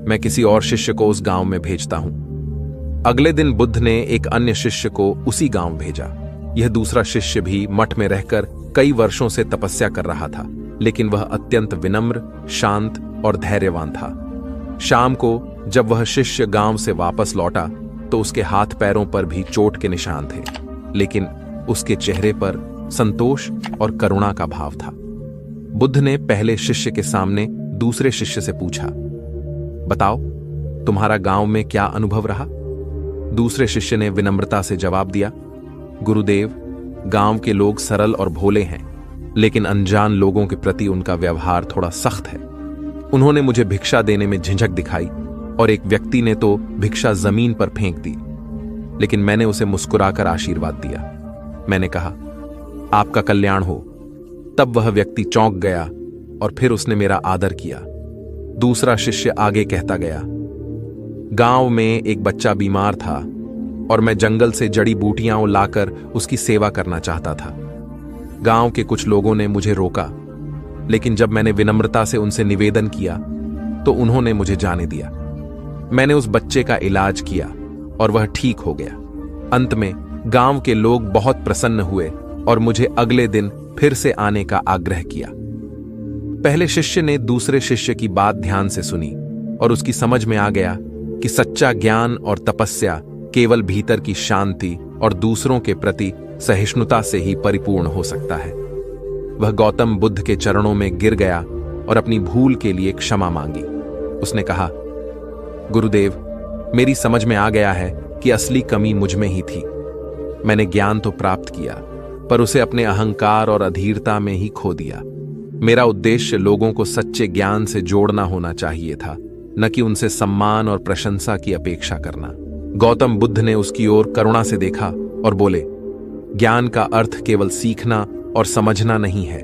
मैं किसी और शिष्य को उस गांव में भेजता हूं। अगले दिन बुद्ध ने एक अन्य शिष्य को उसी गांव भेजा। यह दूसरा शिष्य भी मठ में रहकर कई वर्षों से तपस्या कर रहा था, लेकिन वह अत्यंत विनम्र, शांत और धैर्यवान था। शाम को जब वह शिष्य गांव से वापस लौटा तो उसके हाथ पैरों पर भी चोट के निशान थे, लेकिन उसके चेहरे पर संतोष और करुणा का भाव था। बुद्ध ने पहले शिष्य के सामने दूसरे शिष्य से पूछा, बताओ, तुम्हारा गांव में क्या अनुभव रहा? दूसरे शिष्य ने विनम्रता से जवाब दिया, गुरुदेव, गांव के लोग सरल और भोले हैं, लेकिन अनजान लोगों के प्रति उनका व्यवहार थोड़ा सख्त है। उन्होंने मुझे भिक्षा देने में झिझक दिखाई और एक व्यक्ति ने तो भिक्षा जमीन पर फेंक दी, लेकिन मैंने उसे मुस्कुराकर आशीर्वाद दिया। मैंने कहा, आपका कल्याण हो। तब वह व्यक्ति चौंक गया और फिर उसने मेरा आदर किया। दूसरा शिष्य आगे कहता गया, गांव में एक बच्चा बीमार था और मैं जंगल से जड़ी बूटियां लाकर उसकी सेवा करना चाहता था। गांव के कुछ लोगों ने मुझे रोका, लेकिन जब मैंने विनम्रता से उनसे निवेदन किया तो उन्होंने मुझे जाने दिया। मैंने उस बच्चे का इलाज किया और वह ठीक हो गया। अंत में गांव के लोग बहुत प्रसन्न हुए और मुझे अगले दिन फिर से आने का आग्रह किया। पहले शिष्य ने दूसरे शिष्य की बात ध्यान से सुनी और उसकी समझ में आ गया कि सच्चा ज्ञान और तपस्या केवल भीतर की शांति और दूसरों के प्रति सहिष्णुता से ही परिपूर्ण हो सकता है। वह गौतम बुद्ध के चरणों में गिर गया और अपनी भूल के लिए क्षमा मांगी। उसने कहा, गुरुदेव, मेरी समझ में आ गया है कि असली कमी मुझ में ही थी। मैंने ज्ञान तो प्राप्त किया, पर उसे अपने अहंकार और अधीरता में ही खो दिया। मेरा उद्देश्य लोगों को सच्चे ज्ञान से जोड़ना होना चाहिए था, न कि उनसे सम्मान और प्रशंसा की अपेक्षा करना। गौतम बुद्ध ने उसकी ओर करुणा से देखा और बोले, ज्ञान का अर्थ केवल सीखना और समझना नहीं है।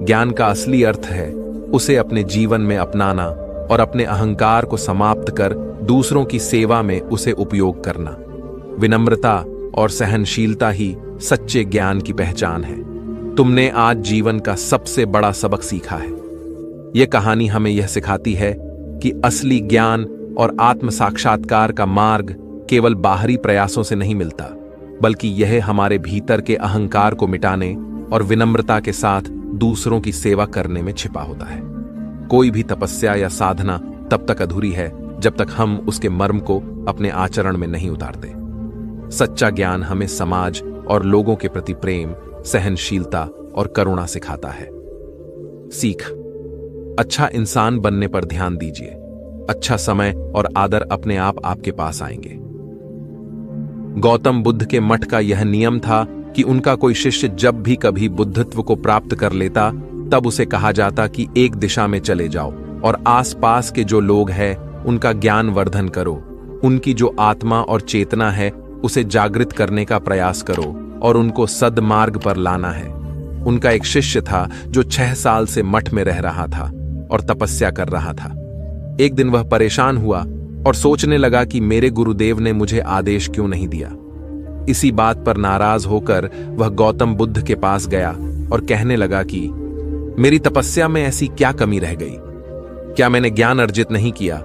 ज्ञान का असली अर्थ है उसे अपने जीवन में अपनाना और अपने अहंकार को समाप्त कर दूसरों की सेवा में उसे उपयोग करना। विनम्रता और सहनशीलता ही सच्चे ज्ञान की पहचान है। तुमने आज जीवन का सबसे बड़ा सबक सीखा है। यह कहानी हमें यह सिखाती है कि असली ज्ञान और आत्म साक्षात्कार का मार्ग केवल बाहरी प्रयासों से नहीं मिलता, बल्कि यह हमारे भीतर के अहंकार को मिटाने और विनम्रता के साथ दूसरों की सेवा करने में छिपा होता है। कोई भी तपस्या या साधना तब तक अधूरी है जब तक हम उसके मर्म को अपने आचरण में नहीं उतारते। सच्चा ज्ञान हमें समाज और लोगों के प्रति प्रेम, सहनशीलता और करुणा सिखाता है। सीख: अच्छा इंसान बनने पर ध्यान दीजिए। अच्छा समय और आदर अपने आप आपके पास आएंगे। गौतम बुद्ध के मठ का यह नियम था कि उनका कोई शिष्य जब भी कभी बुद्धत्व को प्राप्त कर लेता, तब उसे कहा जाता कि एक दिशा में चले जाओ और आसपास के जो लोग हैं उनका ज्ञान वर्धन करो। उनकी जो आत्मा और चेतना है उसे जागृत करने का प्रयास करो और उनको सद्मार्ग पर लाना है। उनका एक शिष्य था जो 6 साल से मठ में रह रहा था और तपस्या कर रहा था। एक दिन वह परेशान हुआ और सोचने लगा कि मेरे गुरुदेव ने मुझे आदेश क्यों नहीं दिया। इसी बात पर नाराज होकर वह गौतम बुद्ध के पास गया और कहने लगा कि मेरी तपस्या में ऐसी क्या कमी रह गई? क्या मैंने ज्ञान अर्जित नहीं किया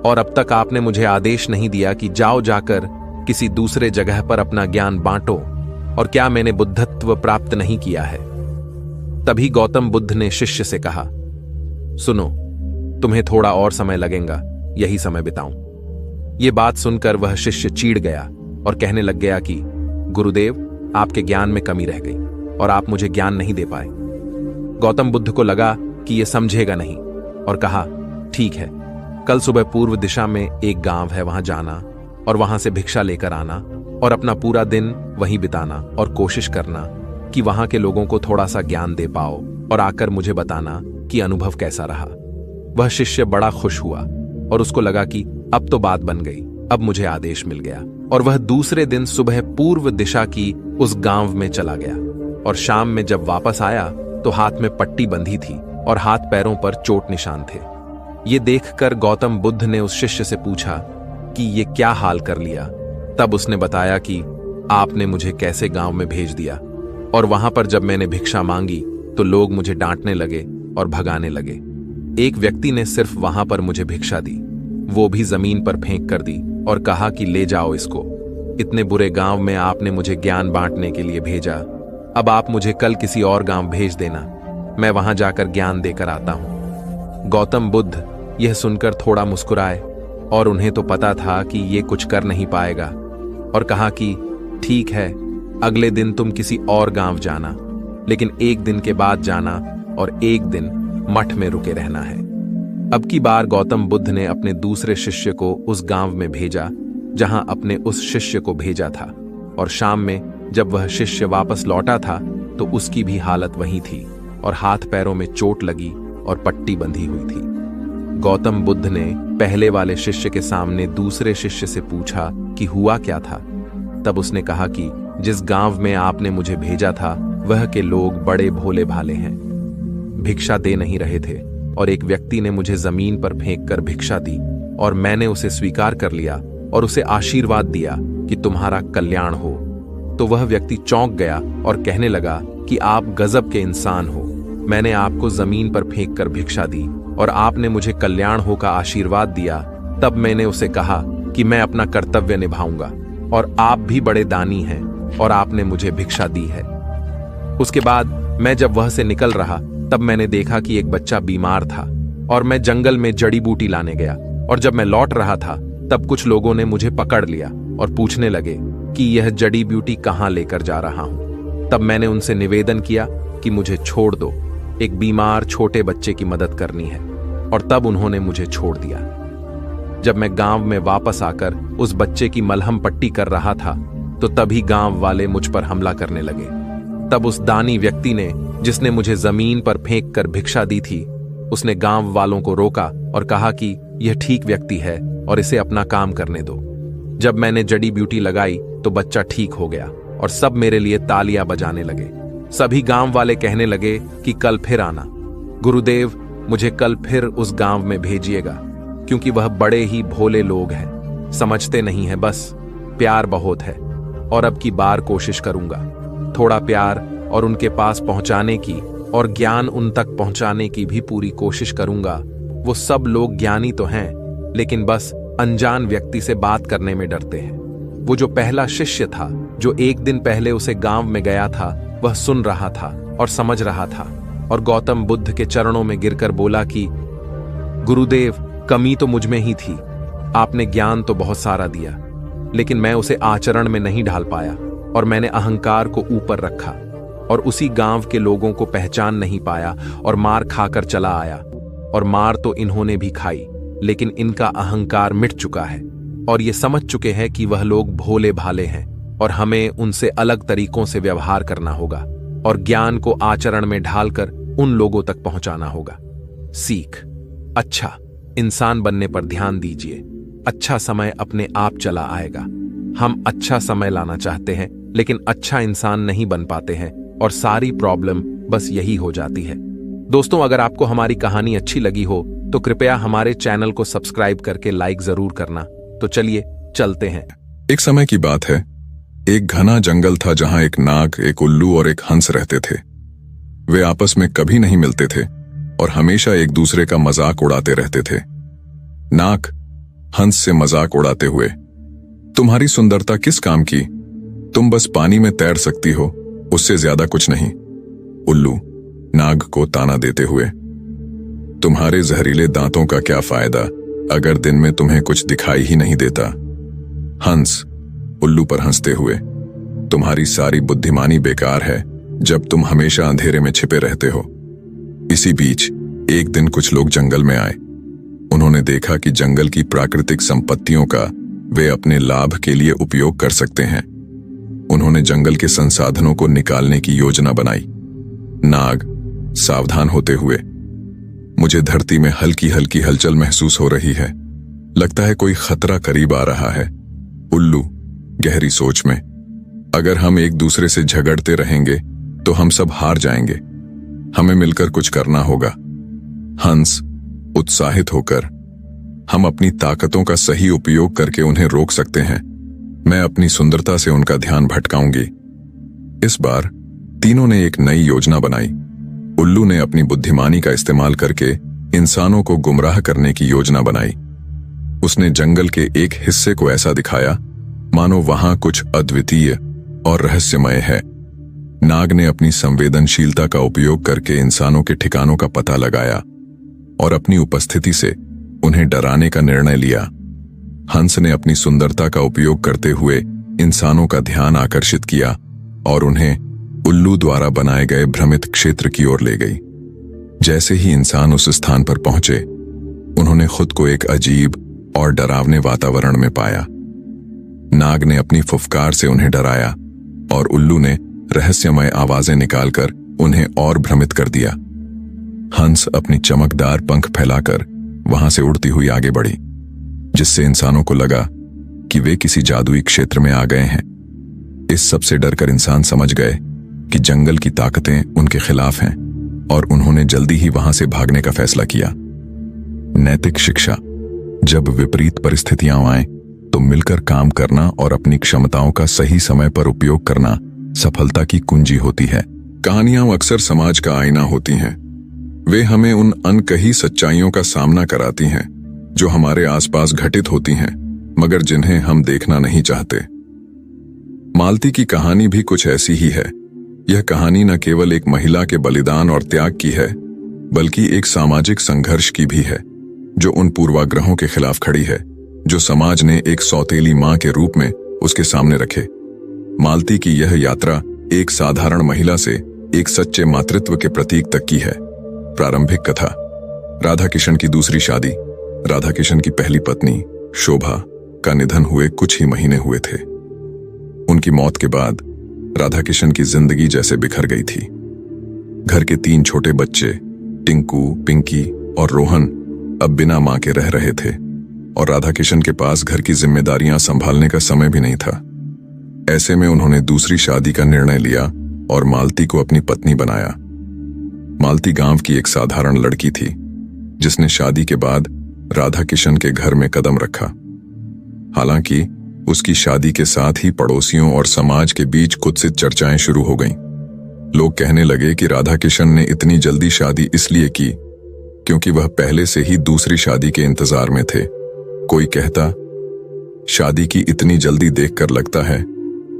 और अब तक आपने मुझे आदेश नहीं दिया कि जाओ जाकर किसी दूसरे जगह पर अपना ज्ञान बांटो? और क्या मैंने बुद्धत्व प्राप्त नहीं किया है? तभी गौतम बुद्ध ने शिष्य से कहा, सुनो, तुम्हें थोड़ा और समय लगेगा, यही समय बिताऊं। ये बात सुनकर वह शिष्य चिढ़ गया और कहने लग गया कि गुरुदेव, आपके ज्ञान में कमी रह गई और आप मुझे ज्ञान नहीं दे पाए। गौतम बुद्ध को लगा कि यह समझेगा नहीं और कहा, ठीक है, कल सुबह पूर्व दिशा में एक गांव है, वहां जाना और वहां से भिक्षा लेकर आना और अपना पूरा दिन वहीं बिताना और कोशिश करना कि वहां के लोगों को थोड़ा सा ज्ञान दे पाओ और आकर मुझे बताना कि अनुभव कैसा रहा। वह शिष्य बड़ा खुश हुआ और उसको लगा कि अब तो बात बन गई, अब मुझे आदेश मिल गया। और वह दूसरे दिन सुबह पूर्व दिशा की उस गांव में चला गया और शाम में जब वापस आया तो हाथ में पट्टी बंधी थी और हाथ पैरों पर चोट निशान थे। ये देखकर गौतम बुद्ध ने उस शिष्य से पूछा कि ये क्या हाल कर लिया। तब उसने बताया कि आपने मुझे कैसे गांव में भेज दिया और वहां पर जब मैंने भिक्षा मांगी तो लोग मुझे डांटने लगे और भगाने लगे। एक व्यक्ति ने सिर्फ वहां पर मुझे भिक्षा दी, वो भी जमीन पर फेंक कर दी और कहा कि ले जाओ इसको। इतने बुरे गांव में आपने मुझे ज्ञान बांटने के लिए भेजा, अब आप मुझे कल किसी और गांव भेज देना, मैं वहां जाकर ज्ञान देकर आता हूं। गौतम बुद्ध यह सुनकर थोड़ा मुस्कुराए और उन्हें तो पता था कि ये कुछ कर नहीं पाएगा और कहा कि ठीक है, अगले दिन तुम किसी और गांव जाना, लेकिन एक दिन के बाद जाना और एक दिन मठ में रुके रहना है। अब की बार गौतम बुद्ध ने अपने दूसरे शिष्य को उस गांव में भेजा जहां अपने उस शिष्य को भेजा था, और शाम में जब वह शिष्य वापस लौटा था तो उसकी भी हालत वही थी और हाथ पैरों में चोट लगी और पट्टी बंधी हुई थी। गौतम बुद्ध ने पहले वाले शिष्य के सामने दूसरे शिष्य से पूछा कि हुआ क्या था। तब उसने कहा कि जिस गांव में आपने मुझे भेजा था वह के लोग बड़े भोले भाले हैं, भिक्षा दे नहीं रहे थे, और एक व्यक्ति ने मुझे जमीन पर फेंक कर भिक्षा दी और मैंने उसे स्वीकार कर लिया और उसे आशीर्वाद दिया कि तुम्हारा कल्याण हो। तो वह व्यक्ति चौंक गया और कहने लगा कि आप गजब के इंसान हो, मैंने आपको जमीन पर फेंक कर भिक्षा दी और आपने मुझे कल्याण हो का आशीर्वाद दिया। तब मैंने उसे कहा कि मैं अपना कर्तव्य निभाऊंगा और आप भी बड़े दानी हैं और आपने मुझे भिक्षा दी है। उसके बाद मैं जब वह से निकल रहा तब मैंने देखा कि एक बच्चा बीमार था और मैं जंगल में जड़ी बूटी लाने गया, और जब मैं लौट रहा था तब कुछ लोगों ने मुझे पकड़ लिया और पूछने लगे कि यह जड़ी बूटी कहां लेकर जा रहा हूं। तब मैंने उनसे निवेदन किया कि मुझे छोड़ दो, एक बीमार छोटे बच्चे की मदद करनी है, और तब उन्होंने मुझे छोड़ दिया। जब मैं गांव में वापस आकर उस बच्चे की मलहम पट्टी कर रहा था तो तभी गांव वाले मुझ पर हमला करने लगे। तब उस दानी व्यक्ति ने, जिसने मुझे जमीन पर फेंक कर भिक्षा दी थी, उसने गांव वालों को रोका और कहा कि यह ठीक व्यक्ति है और इसे अपना काम करने दो। जब मैंने जड़ी बूटी लगाई तो बच्चा ठीक हो गया और सब मेरे लिए तालियां बजाने लगे। सभी गांव वाले कहने लगे कि कल फिर आना, गुरुदेव मुझे कल फिर उस गांव में भेजिएगा, क्योंकि वह बड़े ही भोले लोग हैं, समझते नहीं है, बस प्यार बहुत है। और अब की बार कोशिश करूंगा, थोड़ा प्यार और उनके पास पहुंचाने की और ज्ञान उन तक पहुंचाने की भी पूरी कोशिश करूंगा। वो सब लोग ज्ञानी तो हैं, लेकिन बस अनजान व्यक्ति से बात करने में डरते हैं। वो जो पहला शिष्य था, जो एक दिन पहले उसे गांव में गया था, वह सुन रहा था और समझ रहा था और गौतम बुद्ध के चरणों में गिरकर बोला कि गुरुदेव, कमी तो मुझ में ही थी, आपने ज्ञान तो बहुत सारा दिया, लेकिन मैं उसे आचरण में नहीं ढाल पाया और मैंने अहंकार को ऊपर रखा और उसी गांव के लोगों को पहचान नहीं पाया और मार खाकर चला आया। और मार तो इन्होंने भी खाई, लेकिन इनका अहंकार मिट चुका है और ये समझ चुके हैं कि वह लोग भोले भाले हैं और हमें उनसे अलग तरीकों से व्यवहार करना होगा और ज्ञान को आचरण में ढालकर उन लोगों तक पहुंचाना होगा। सीख, अच्छा इंसान बनने पर ध्यान दीजिए, अच्छा समय अपने आप चला आएगा। हम अच्छा समय लाना चाहते हैं लेकिन अच्छा इंसान नहीं बन पाते हैं और सारी प्रॉब्लम बस यही हो जाती है। दोस्तों, अगर आपको हमारी कहानी अच्छी लगी हो तो कृपया हमारे चैनल को सब्सक्राइब करके लाइक जरूर करना। तो चलिए चलते हैं। एक समय की बात है, एक घना जंगल था जहां एक नाग, एक उल्लू और एक हंस रहते थे। वे आपस में कभी नहीं मिलते थे और हमेशा एक दूसरे का मजाक उड़ाते रहते थे। नाग हंस से मजाक उड़ाते हुए, तुम्हारी सुंदरता किस काम की, तुम बस पानी में तैर सकती हो, उससे ज्यादा कुछ नहीं। उल्लू नाग को ताना देते हुए, तुम्हारे जहरीले दांतों का क्या फायदा अगर दिन में तुम्हें कुछ दिखाई ही नहीं देता। हंस उल्लू पर हंसते हुए, तुम्हारी सारी बुद्धिमानी बेकार है जब तुम हमेशा अंधेरे में छिपे रहते हो। इसी बीच एक दिन कुछ लोग जंगल में आए। उन्होंने देखा कि जंगल की प्राकृतिक संपत्तियों का वे अपने लाभ के लिए उपयोग कर सकते हैं। उन्होंने जंगल के संसाधनों को निकालने की योजना बनाई। नाग सावधान होते हुए, मुझे धरती में हल्की हल्की हलचल महसूस हो रही है, लगता है कोई खतरा करीब आ रहा है। उल्लू गहरी सोच में, अगर हम एक दूसरे से झगड़ते रहेंगे तो हम सब हार जाएंगे, हमें मिलकर कुछ करना होगा। हंस उत्साहित होकर, हम अपनी ताकतों का सही उपयोग करके उन्हें रोक सकते हैं, मैं अपनी सुंदरता से उनका ध्यान भटकाऊंगी। इस बार तीनों ने एक नई योजना बनाई। उल्लू ने अपनी बुद्धिमानी का इस्तेमाल करके इंसानों को गुमराह करने की योजना बनाई। उसने जंगल के एक हिस्से को ऐसा दिखाया मानो वहां कुछ अद्वितीय और रहस्यमय है। नाग ने अपनी संवेदनशीलता का उपयोग करके इंसानों के ठिकानों का पता लगाया और अपनी उपस्थिति से उन्हें डराने का निर्णय लिया। हंस ने अपनी सुंदरता का उपयोग करते हुए इंसानों का ध्यान आकर्षित किया और उन्हें उल्लू द्वारा बनाए गए भ्रमित क्षेत्र की ओर ले गई। जैसे ही इंसान उस स्थान पर पहुंचे, उन्होंने खुद को एक अजीब और डरावने वातावरण में पाया। नाग ने अपनी फुफकार से उन्हें डराया और उल्लू ने रहस्यमय आवाजें निकालकर उन्हें और भ्रमित कर दिया। हंस अपनी चमकदार पंख फैलाकर वहां से उड़ती हुई आगे बढ़ी, जिससे इंसानों को लगा कि वे किसी जादुई क्षेत्र में आ गए हैं। इस सब से डरकर इंसान समझ गए कि जंगल की ताकतें उनके खिलाफ हैं और उन्होंने जल्दी ही वहां से भागने का फैसला किया। नैतिक शिक्षा: जब विपरीत परिस्थितियां आएं तो मिलकर काम करना और अपनी क्षमताओं का सही समय पर उपयोग करना सफलता की कुंजी होती है। कहानियां अक्सर समाज का आईना होती हैं। वे हमें उन अनकही सच्चाइयों का सामना कराती हैं जो हमारे आसपास घटित होती हैं, मगर जिन्हें हम देखना नहीं चाहते। मालती की कहानी भी कुछ ऐसी ही है। यह कहानी न केवल एक महिला के बलिदान और त्याग की है, बल्कि एक सामाजिक संघर्ष की भी है, जो उन पूर्वाग्रहों के खिलाफ खड़ी है जो समाज ने एक सौतेली मां के रूप में उसके सामने रखे। मालती की यह यात्रा एक साधारण महिला से एक सच्चे मातृत्व के प्रतीक तक की है। प्रारंभिक कथा: राधा किशन की दूसरी शादी। राधा किशन की पहली पत्नी शोभा का निधन हुए कुछ ही महीने हुए थे। उनकी मौत के बाद राधा किशन की जिंदगी जैसे बिखर गई थी। घर के 3 छोटे बच्चे टिंकू, पिंकी और रोहन अब बिना मां के रह रहे थे और राधा किशन के पास घर की जिम्मेदारियां संभालने का समय भी नहीं था। ऐसे में उन्होंने दूसरी शादी का निर्णय लिया और मालती को अपनी पत्नी बनाया। मालती गांव की एक साधारण लड़की थी, जिसने शादी के बाद राधा किशन के घर में कदम रखा। हालांकि उसकी शादी के साथ ही पड़ोसियों और समाज के बीच कुत्सित चर्चाएं शुरू हो गईं। लोग कहने लगे कि राधा किशन ने इतनी जल्दी शादी इसलिए की क्योंकि वह पहले से ही दूसरी शादी के इंतजार में थे। कोई कहता, शादी की इतनी जल्दी देखकर लगता है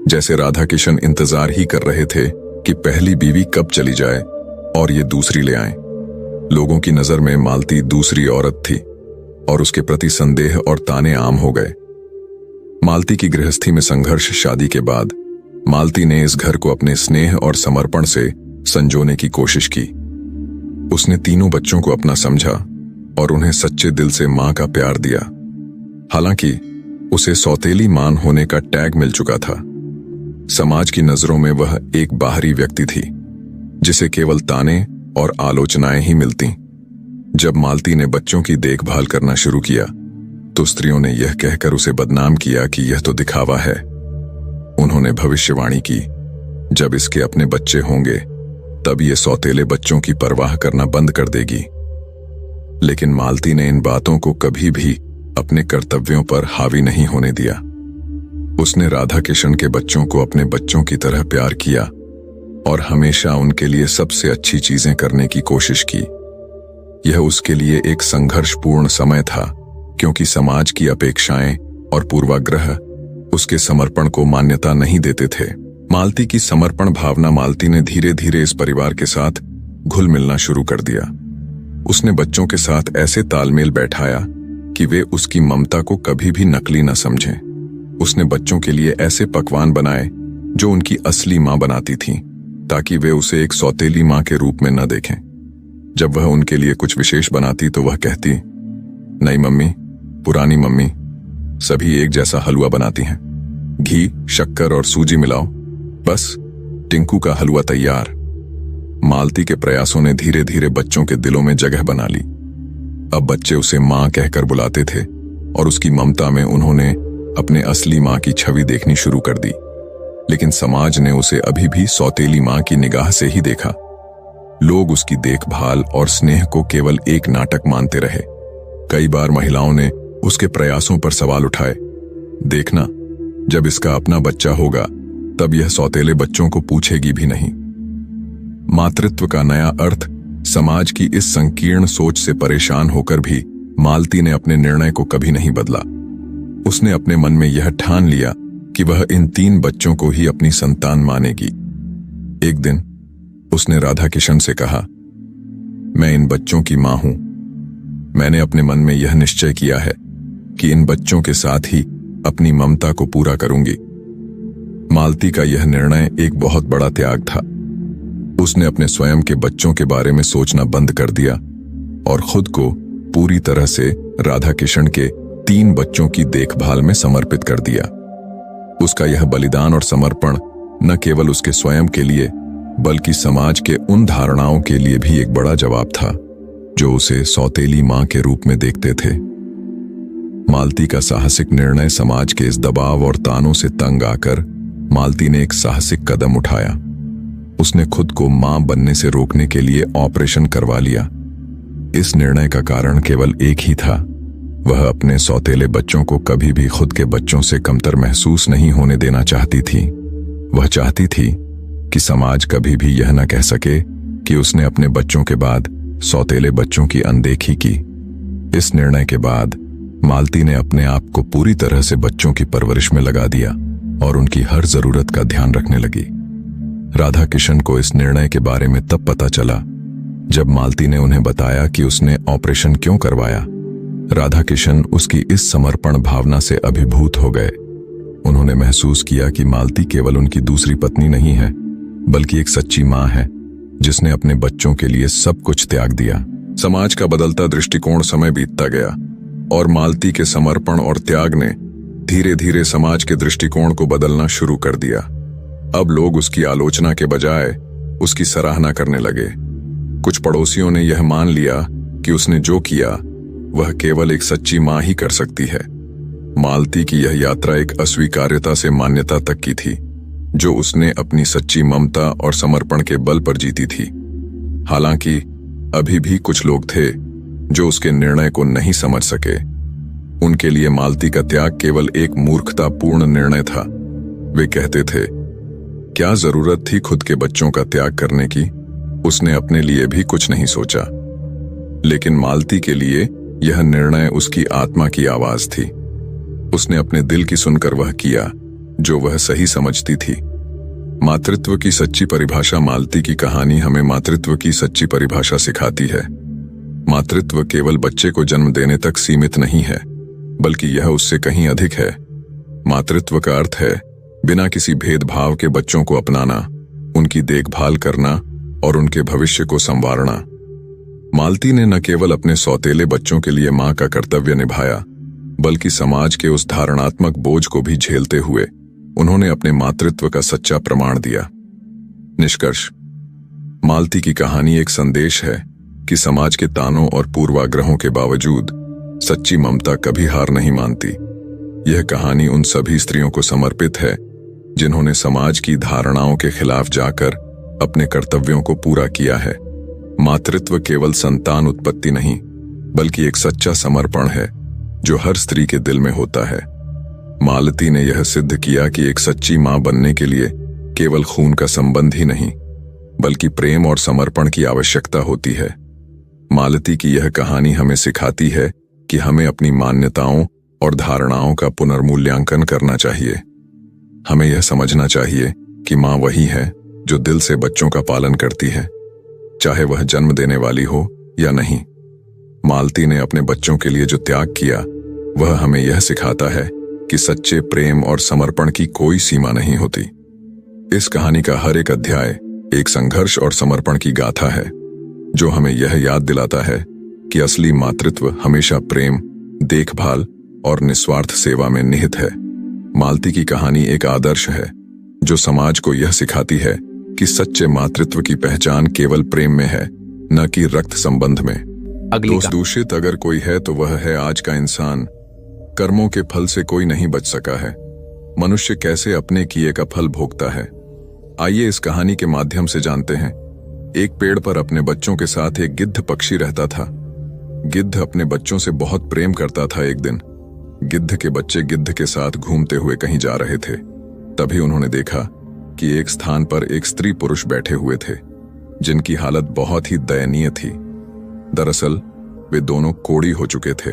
जैसे राधा किशन इंतजार ही कर रहे थे कि पहली बीवी कब चली जाए और ये दूसरी ले आए। लोगों की नजर में मालती दूसरी औरत थी और उसके प्रति संदेह और ताने आम हो गए। मालती की गृहस्थी में संघर्ष: शादी के बाद मालती ने इस घर को अपने स्नेह और समर्पण से संजोने की कोशिश की। उसने तीनों बच्चों को अपना समझा और उन्हें सच्चे दिल से मां का प्यार दिया। हालांकि उसे सौतेली मां होने का टैग मिल चुका था। समाज की नजरों में वह एक बाहरी व्यक्ति थी, जिसे केवल ताने और आलोचनाएं ही मिलती। जब मालती ने बच्चों की देखभाल करना शुरू किया तो स्त्रियों ने यह कहकर उसे बदनाम किया कि यह तो दिखावा है। उन्होंने भविष्यवाणी की, जब इसके अपने बच्चे होंगे तब ये सौतेले बच्चों की परवाह करना बंद कर देगी। लेकिन मालती ने इन बातों को कभी भी अपने कर्तव्यों पर हावी नहीं होने दिया। उसने राधा किशन के बच्चों को अपने बच्चों की तरह प्यार किया और हमेशा उनके लिए सबसे अच्छी चीजें करने की कोशिश की। यह उसके लिए एक संघर्षपूर्ण समय था, क्योंकि समाज की अपेक्षाएं और पूर्वाग्रह उसके समर्पण को मान्यता नहीं देते थे। मालती की समर्पण भावना मालती ने धीरे धीरे इस परिवार के साथ घुल मिलना शुरू कर दिया। उसने बच्चों के साथ ऐसे तालमेल बैठाया कि वे उसकी ममता को कभी भी नकली न समझें। उसने बच्चों के लिए ऐसे पकवान बनाए जो उनकी असली मां बनाती थीं, ताकि वे उसे एक सौतेली मां के रूप में न देखें। जब वह उनके लिए कुछ विशेष बनाती तो वह कहती, नहीं मम्मी, पुरानी मम्मी सभी एक जैसा हलवा बनाती हैं। घी, शक्कर और सूजी मिलाओ, बस टिंकू का हलवा तैयार। मालती के प्रयासों ने धीरे धीरे बच्चों के दिलों में जगह बना ली। अब बच्चे उसे मां कहकर बुलाते थे और उसकी ममता में उन्होंने अपने असली मां की छवि देखनी शुरू कर दी। लेकिन समाज ने उसे अभी भी सौतेली मां की निगाह से ही देखा। लोग उसकी देखभाल और स्नेह को केवल एक नाटक मानते रहे। कई बार महिलाओं ने उसके प्रयासों पर सवाल उठाए, देखना, जब इसका अपना बच्चा होगा तब यह सौतेले बच्चों को पूछेगी भी नहीं। मातृत्व का नया अर्थ समाज की इस संकीर्ण सोच से परेशान होकर भी मालती ने अपने निर्णय को कभी नहीं बदला। उसने अपने मन में यह ठान लिया कि वह इन 3 बच्चों को ही अपनी संतान मानेगी। एक दिन उसने राधा किशन से कहा, मैं इन बच्चों की मां हूं। मैंने अपने मन में यह निश्चय किया है कि इन बच्चों के साथ ही अपनी ममता को पूरा करूंगी। मालती का यह निर्णय एक बहुत बड़ा त्याग था। उसने अपने स्वयं के बच्चों के बारे में सोचना बंद कर दिया और खुद को पूरी तरह से राधा किशन के 3 बच्चों की देखभाल में समर्पित कर दिया। उसका यह बलिदान और समर्पण न केवल उसके स्वयं के लिए बल्कि समाज के उन धारणाओं के लिए भी एक बड़ा जवाब था जो उसे सौतेली मां के रूप में देखते थे। मालती का साहसिक निर्णय समाज के इस दबाव और तानों से तंग आकर मालती ने एक साहसिक कदम उठाया। उसने खुद को मां बनने से रोकने के लिए ऑपरेशन करवा लिया। इस निर्णय का कारण केवल एक ही था, वह अपने सौतेले बच्चों को कभी भी खुद के बच्चों से कमतर महसूस नहीं होने देना चाहती थी। वह चाहती थी कि समाज कभी भी यह न कह सके कि उसने अपने बच्चों के बाद सौतेले बच्चों की अनदेखी की। इस निर्णय के बाद मालती ने अपने आप को पूरी तरह से बच्चों की परवरिश में लगा दिया और उनकी हर जरूरत का ध्यान रखने लगी। राधा किशन को इस निर्णय के बारे में तब पता चला जब मालती ने उन्हें बताया कि उसने ऑपरेशन क्यों करवाया। राधा किशन उसकी इस समर्पण भावना से अभिभूत हो गए। उन्होंने महसूस किया कि मालती केवल उनकी दूसरी पत्नी नहीं है बल्कि एक सच्ची मां है जिसने अपने बच्चों के लिए सब कुछ त्याग दिया। समाज का बदलता दृष्टिकोण समय बीतता गया और मालती के समर्पण और त्याग ने धीरे धीरे समाज के दृष्टिकोण को बदलना शुरू कर दिया। अब लोग उसकी आलोचना के बजाय उसकी सराहना करने लगे। कुछ पड़ोसियों ने यह मान लिया कि उसने जो किया वह केवल एक सच्ची मां ही कर सकती है। मालती की यह यात्रा एक अस्वीकार्यता से मान्यता तक की थी जो उसने अपनी सच्ची ममता और समर्पण के बल पर जीती थी। हालांकि अभी भी कुछ लोग थे जो उसके निर्णय को नहीं समझ सके। उनके लिए मालती का त्याग केवल एक मूर्खतापूर्ण निर्णय था। वे कहते थे, क्या जरूरत थी खुद के बच्चों का त्याग करने की? उसने अपने लिए भी कुछ नहीं सोचा। लेकिन मालती के लिए यह निर्णय उसकी आत्मा की आवाज थी। उसने अपने दिल की सुनकर वह किया जो वह सही समझती थी। मातृत्व की सच्ची परिभाषा मालती की कहानी हमें मातृत्व की सच्ची परिभाषा सिखाती है। मातृत्व केवल बच्चे को जन्म देने तक सीमित नहीं है बल्कि यह उससे कहीं अधिक है। मातृत्व का अर्थ है बिना किसी भेदभाव के बच्चों को अपनाना, उनकी देखभाल करना और उनके भविष्य को संवारना। मालती ने न केवल अपने सौतेले बच्चों के लिए मां का कर्तव्य निभाया बल्कि समाज के उस धारणात्मक बोझ को भी झेलते हुए उन्होंने अपने मातृत्व का सच्चा प्रमाण दिया। निष्कर्ष, मालती की कहानी एक संदेश है कि समाज के तानों और पूर्वाग्रहों के बावजूद सच्ची ममता कभी हार नहीं मानती। यह कहानी उन सभी स्त्रियों को समर्पित है जिन्होंने समाज की धारणाओं के खिलाफ जाकर अपने कर्तव्यों को पूरा किया है। मातृत्व केवल संतान उत्पत्ति नहीं बल्कि एक सच्चा समर्पण है जो हर स्त्री के दिल में होता है। मालती ने यह सिद्ध किया कि एक सच्ची मां बनने के लिए केवल खून का संबंध ही नहीं बल्कि प्रेम और समर्पण की आवश्यकता होती है। मालती की यह कहानी हमें सिखाती है कि हमें अपनी मान्यताओं और धारणाओं का पुनर्मूल्यांकन करना चाहिए। हमें यह समझना चाहिए कि मां वही है जो दिल से बच्चों का पालन करती है, चाहे वह जन्म देने वाली हो या नहीं। मालती ने अपने बच्चों के लिए जो त्याग किया वह हमें यह सिखाता है कि सच्चे प्रेम और समर्पण की कोई सीमा नहीं होती। इस कहानी का हर एक अध्याय एक संघर्ष और समर्पण की गाथा है जो हमें यह याद दिलाता है कि असली मातृत्व हमेशा प्रेम, देखभाल और निस्वार्थ सेवा में निहित है। मालती की कहानी एक आदर्श है जो समाज को यह सिखाती है कि सच्चे मातृत्व की पहचान केवल प्रेम में है, न कि रक्त संबंध में। दोष दूषित अगर कोई है तो वह है आज का इंसान। कर्मों के फल से कोई नहीं बच सका है। मनुष्य कैसे अपने किए का फल भोगता है, आइए इस कहानी के माध्यम से जानते हैं। एक पेड़ पर अपने बच्चों के साथ एक गिद्ध पक्षी रहता था। गिद्ध अपने बच्चों से बहुत प्रेम करता था। एक दिन गिद्ध के बच्चे गिद्ध के साथ घूमते हुए कहीं जा रहे थे। तभी उन्होंने देखा कि एक स्थान पर एक स्त्री पुरुष बैठे हुए थे जिनकी हालत बहुत ही दयनीय थी। दरअसल वे दोनों कोढ़ी हो चुके थे।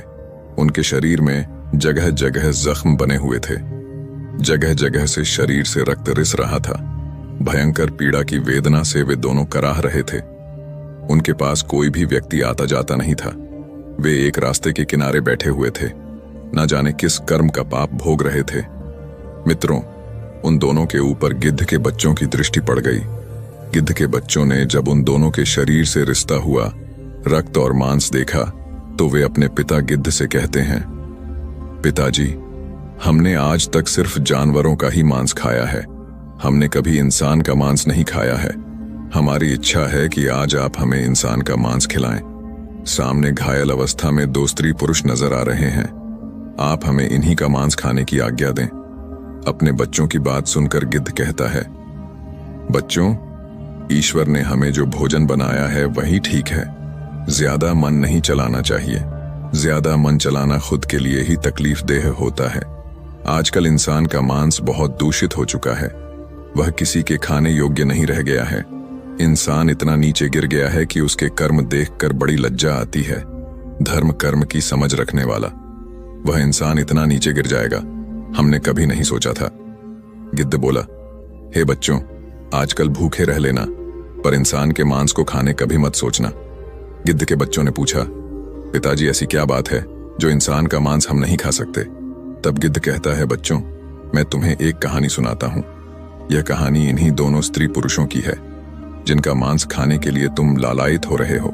उनके शरीर में जगह जगह जख्म बने हुए थे। जगह जगह से शरीर से रक्त रिस रहा था। भयंकर पीड़ा की वेदना से वे दोनों कराह रहे थे। उनके पास कोई भी व्यक्ति आता जाता नहीं था। वे एक रास्ते के किनारे बैठे हुए थे, न जाने किस कर्म का पाप भोग रहे थे। मित्रों, उन दोनों के ऊपर गिद्ध के बच्चों की दृष्टि पड़ गई। गिद्ध के बच्चों ने जब उन दोनों के शरीर से रिश्ता हुआ रक्त और मांस देखा तो वे अपने पिता गिद्ध से कहते हैं, पिताजी, हमने आज तक सिर्फ जानवरों का ही मांस खाया है, हमने कभी इंसान का मांस नहीं खाया है। हमारी इच्छा है कि आज आप हमें इंसान का मांस खिलाएं। सामने घायल अवस्था में 2 स्त्री पुरुष नजर आ रहे हैं, आप हमें इन्हीं का मांस खाने की आज्ञा दें। अपने बच्चों की बात सुनकर गिद्ध कहता है, बच्चों, ईश्वर ने हमें जो भोजन बनाया है वही ठीक है। ज्यादा मन नहीं चलाना चाहिए। ज्यादा मन चलाना खुद के लिए ही तकलीफ देह होता है। आजकल इंसान का मांस बहुत दूषित हो चुका है, वह किसी के खाने योग्य नहीं रह गया है। इंसान इतना नीचे गिर गया है कि उसके कर्म देखकर बड़ी लज्जा आती है। धर्म कर्म की समझ रखने वाला वह इंसान इतना नीचे गिर जाएगा, हमने कभी नहीं सोचा था। गिद्ध बोला, हे बच्चों, आजकल भूखे रह लेना, पर इंसान के मांस को खाने कभी मत सोचना। गिद्ध के बच्चों ने पूछा, पिताजी ऐसी क्या बात है जो इंसान का मांस हम नहीं खा सकते? तब गिद्ध कहता है, बच्चों, मैं तुम्हें एक कहानी सुनाता हूं। यह कहानी इन्हीं दोनों स्त्री पुरुषों की है जिनका मांस खाने के लिए तुम लालायित हो रहे हो।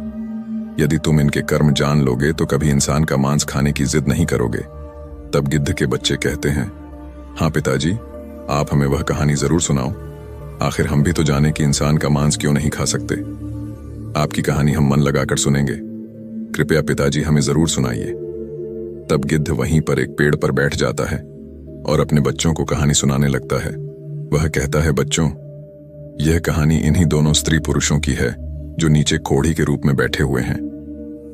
यदि तुम इनके कर्म जान लोगे तो कभी इंसान का मांस खाने की जिद नहीं करोगे। तब गिद्ध के बच्चे कहते हैं, हाँ पिताजी, आप हमें वह कहानी जरूर सुनाओ। आखिर हम भी तो जाने कि इंसान का मांस क्यों नहीं खा सकते। आपकी कहानी हम मन लगाकर सुनेंगे, कृपया पिताजी हमें जरूर सुनाइए। तब गिद्ध वहीं पर एक पेड़ पर बैठ जाता है और अपने बच्चों को कहानी सुनाने लगता है। वह कहता है, बच्चों, यह कहानी इन्हीं दोनों स्त्री पुरुषों की है जो नीचे कोढ़ी के रूप में बैठे हुए हैं।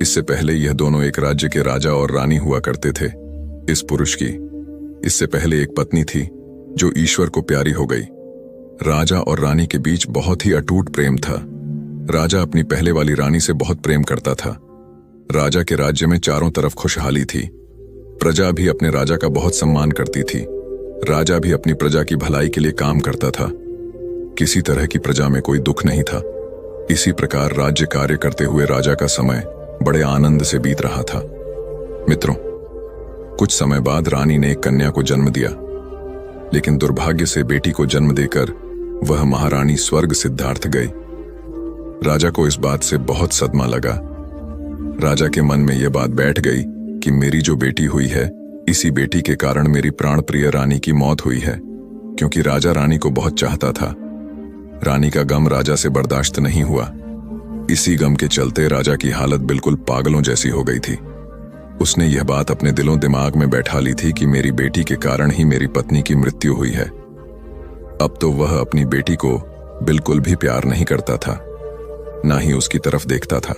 इससे पहले यह दोनों एक राज्य के राजा और रानी हुआ करते थे। इस पुरुष की इससे पहले एक पत्नी थी जो ईश्वर को प्यारी हो गई। राजा और रानी के बीच बहुत ही अटूट प्रेम था। राजा अपनी पहले वाली रानी से बहुत प्रेम करता था। राजा के राज्य में चारों तरफ खुशहाली थी। प्रजा भी अपने राजा का बहुत सम्मान करती थी। राजा भी अपनी प्रजा की भलाई के लिए काम करता था। किसी तरह की प्रजा में कोई दुख नहीं था। इसी प्रकार राज्य कार्य करते हुए राजा का समय बड़े आनंद से बीत रहा था। मित्रों, कुछ समय बाद रानी ने एक कन्या को जन्म दिया, लेकिन दुर्भाग्य से बेटी को जन्म देकर वह महारानी स्वर्ग सिद्धार्थ गई। राजा को इस बात से बहुत सदमा लगा। राजा के मन में यह बात बैठ गई कि मेरी जो बेटी हुई है, इसी बेटी के कारण मेरी प्राण प्रिय रानी की मौत हुई है, क्योंकि राजा रानी को बहुत चाहता था। रानी का गम राजा से बर्दाश्त नहीं हुआ। इसी गम के चलते राजा की हालत बिल्कुल पागलों जैसी हो गई थी। उसने यह बात अपने दिलों दिमाग में बैठा ली थी कि मेरी बेटी के कारण ही मेरी पत्नी की मृत्यु हुई है। अब तो वह अपनी बेटी को बिल्कुल भी प्यार नहीं करता था, ना ही उसकी तरफ देखता था।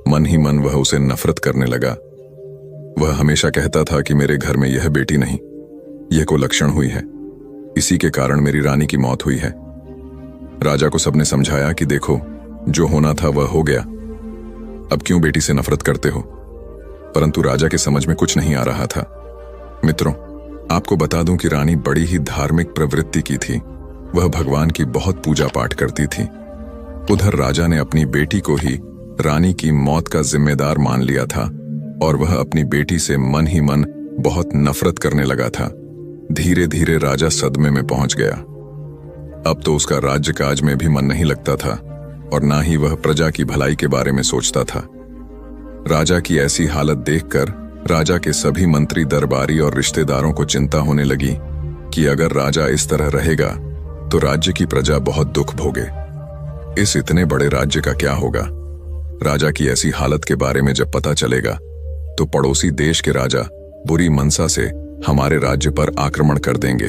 मन ही मन वह उसे नफरत करने लगा। वह हमेशा कहता था कि मेरे घर में यह बेटी नहीं, यह कुलक्षण हुई है, इसी के कारण मेरी रानी की मौत हुई है। राजा को सबने समझाया कि देखो, जो होना था वह हो गया, अब क्यों बेटी से नफरत करते हो? परंतु राजा के समझ में कुछ नहीं आ रहा था। मित्रों, आपको बता दूं कि रानी बड़ी ही धार्मिक प्रवृत्ति की थी। वह भगवान की बहुत पूजा पाठ करती थी। उधर राजा ने अपनी बेटी को ही रानी की मौत का जिम्मेदार मान लिया था और वह अपनी बेटी से मन ही मन बहुत नफरत करने लगा था। धीरे धीरे राजा सदमे में पहुंच गया। अब तो उसका राज्य काज में भी मन नहीं लगता था और ना ही वह प्रजा की भलाई के बारे में सोचता था। राजा की ऐसी हालत देखकर राजा के सभी मंत्री, दरबारी और रिश्तेदारों को चिंता होने लगी कि अगर राजा इस तरह रहेगा तो राज्य की प्रजा बहुत दुख भोगे। इस इतने बड़े राज्य का क्या होगा? राजा की ऐसी हालत के बारे में जब पता चलेगा तो पड़ोसी देश के राजा बुरी मनसा से हमारे राज्य पर आक्रमण कर देंगे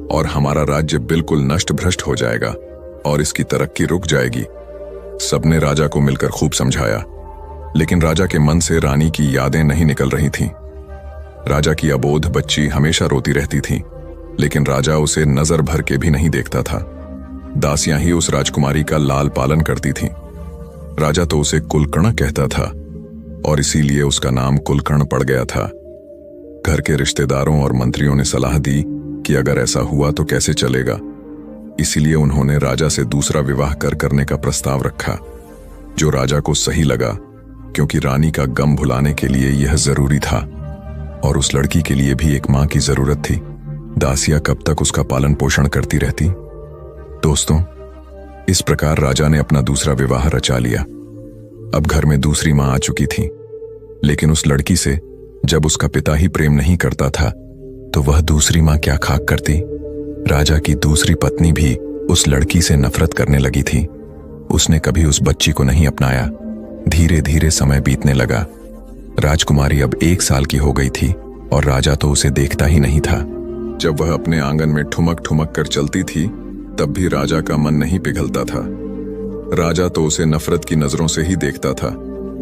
और हमारा राज्य बिल्कुल नष्ट भ्रष्ट हो जाएगा और इसकी तरक्की रुक जाएगी। सबने राजा को मिलकर खूब समझाया, लेकिन राजा के मन से रानी की यादें नहीं निकल रही थीं। राजा की अबोध बच्ची हमेशा रोती रहती थी, लेकिन राजा उसे नजर भर के भी नहीं देखता था। दासियां ही उस राजकुमारी का लाल पालन करती थीं। राजा तो उसे कुलकर्ण कहता था और इसीलिए उसका नाम कुलकर्ण पड़ गया था। घर के रिश्तेदारों और मंत्रियों ने सलाह दी कि अगर ऐसा हुआ तो कैसे चलेगा। इसीलिए उन्होंने राजा से दूसरा विवाह करने का प्रस्ताव रखा, जो राजा को सही लगा, क्योंकि रानी का गम भुलाने के लिए यह जरूरी था और उस लड़की के लिए भी एक मां की जरूरत थी। दासियां कब तक उसका पालन पोषण करती रहती? दोस्तों, इस प्रकार राजा ने अपना दूसरा विवाह रचा लिया। अब घर में दूसरी मां आ चुकी थी। लेकिन उस लड़की से जब उसका पिता ही प्रेम नहीं करता था तो वह दूसरी मां क्या खाक करती। राजा की दूसरी पत्नी भी उस लड़की से नफरत करने लगी थी। उसने कभी उस बच्ची को नहीं अपनाया। धीरे धीरे समय बीतने लगा। राजकुमारी अब 1 साल की हो गई थी और राजा तो उसे देखता ही नहीं था। जब वह अपने आंगन में ठुमक ठुमक कर चलती थी तब भी राजा का मन नहीं पिघलता था। राजा तो उसे नफरत की नजरों से ही देखता था।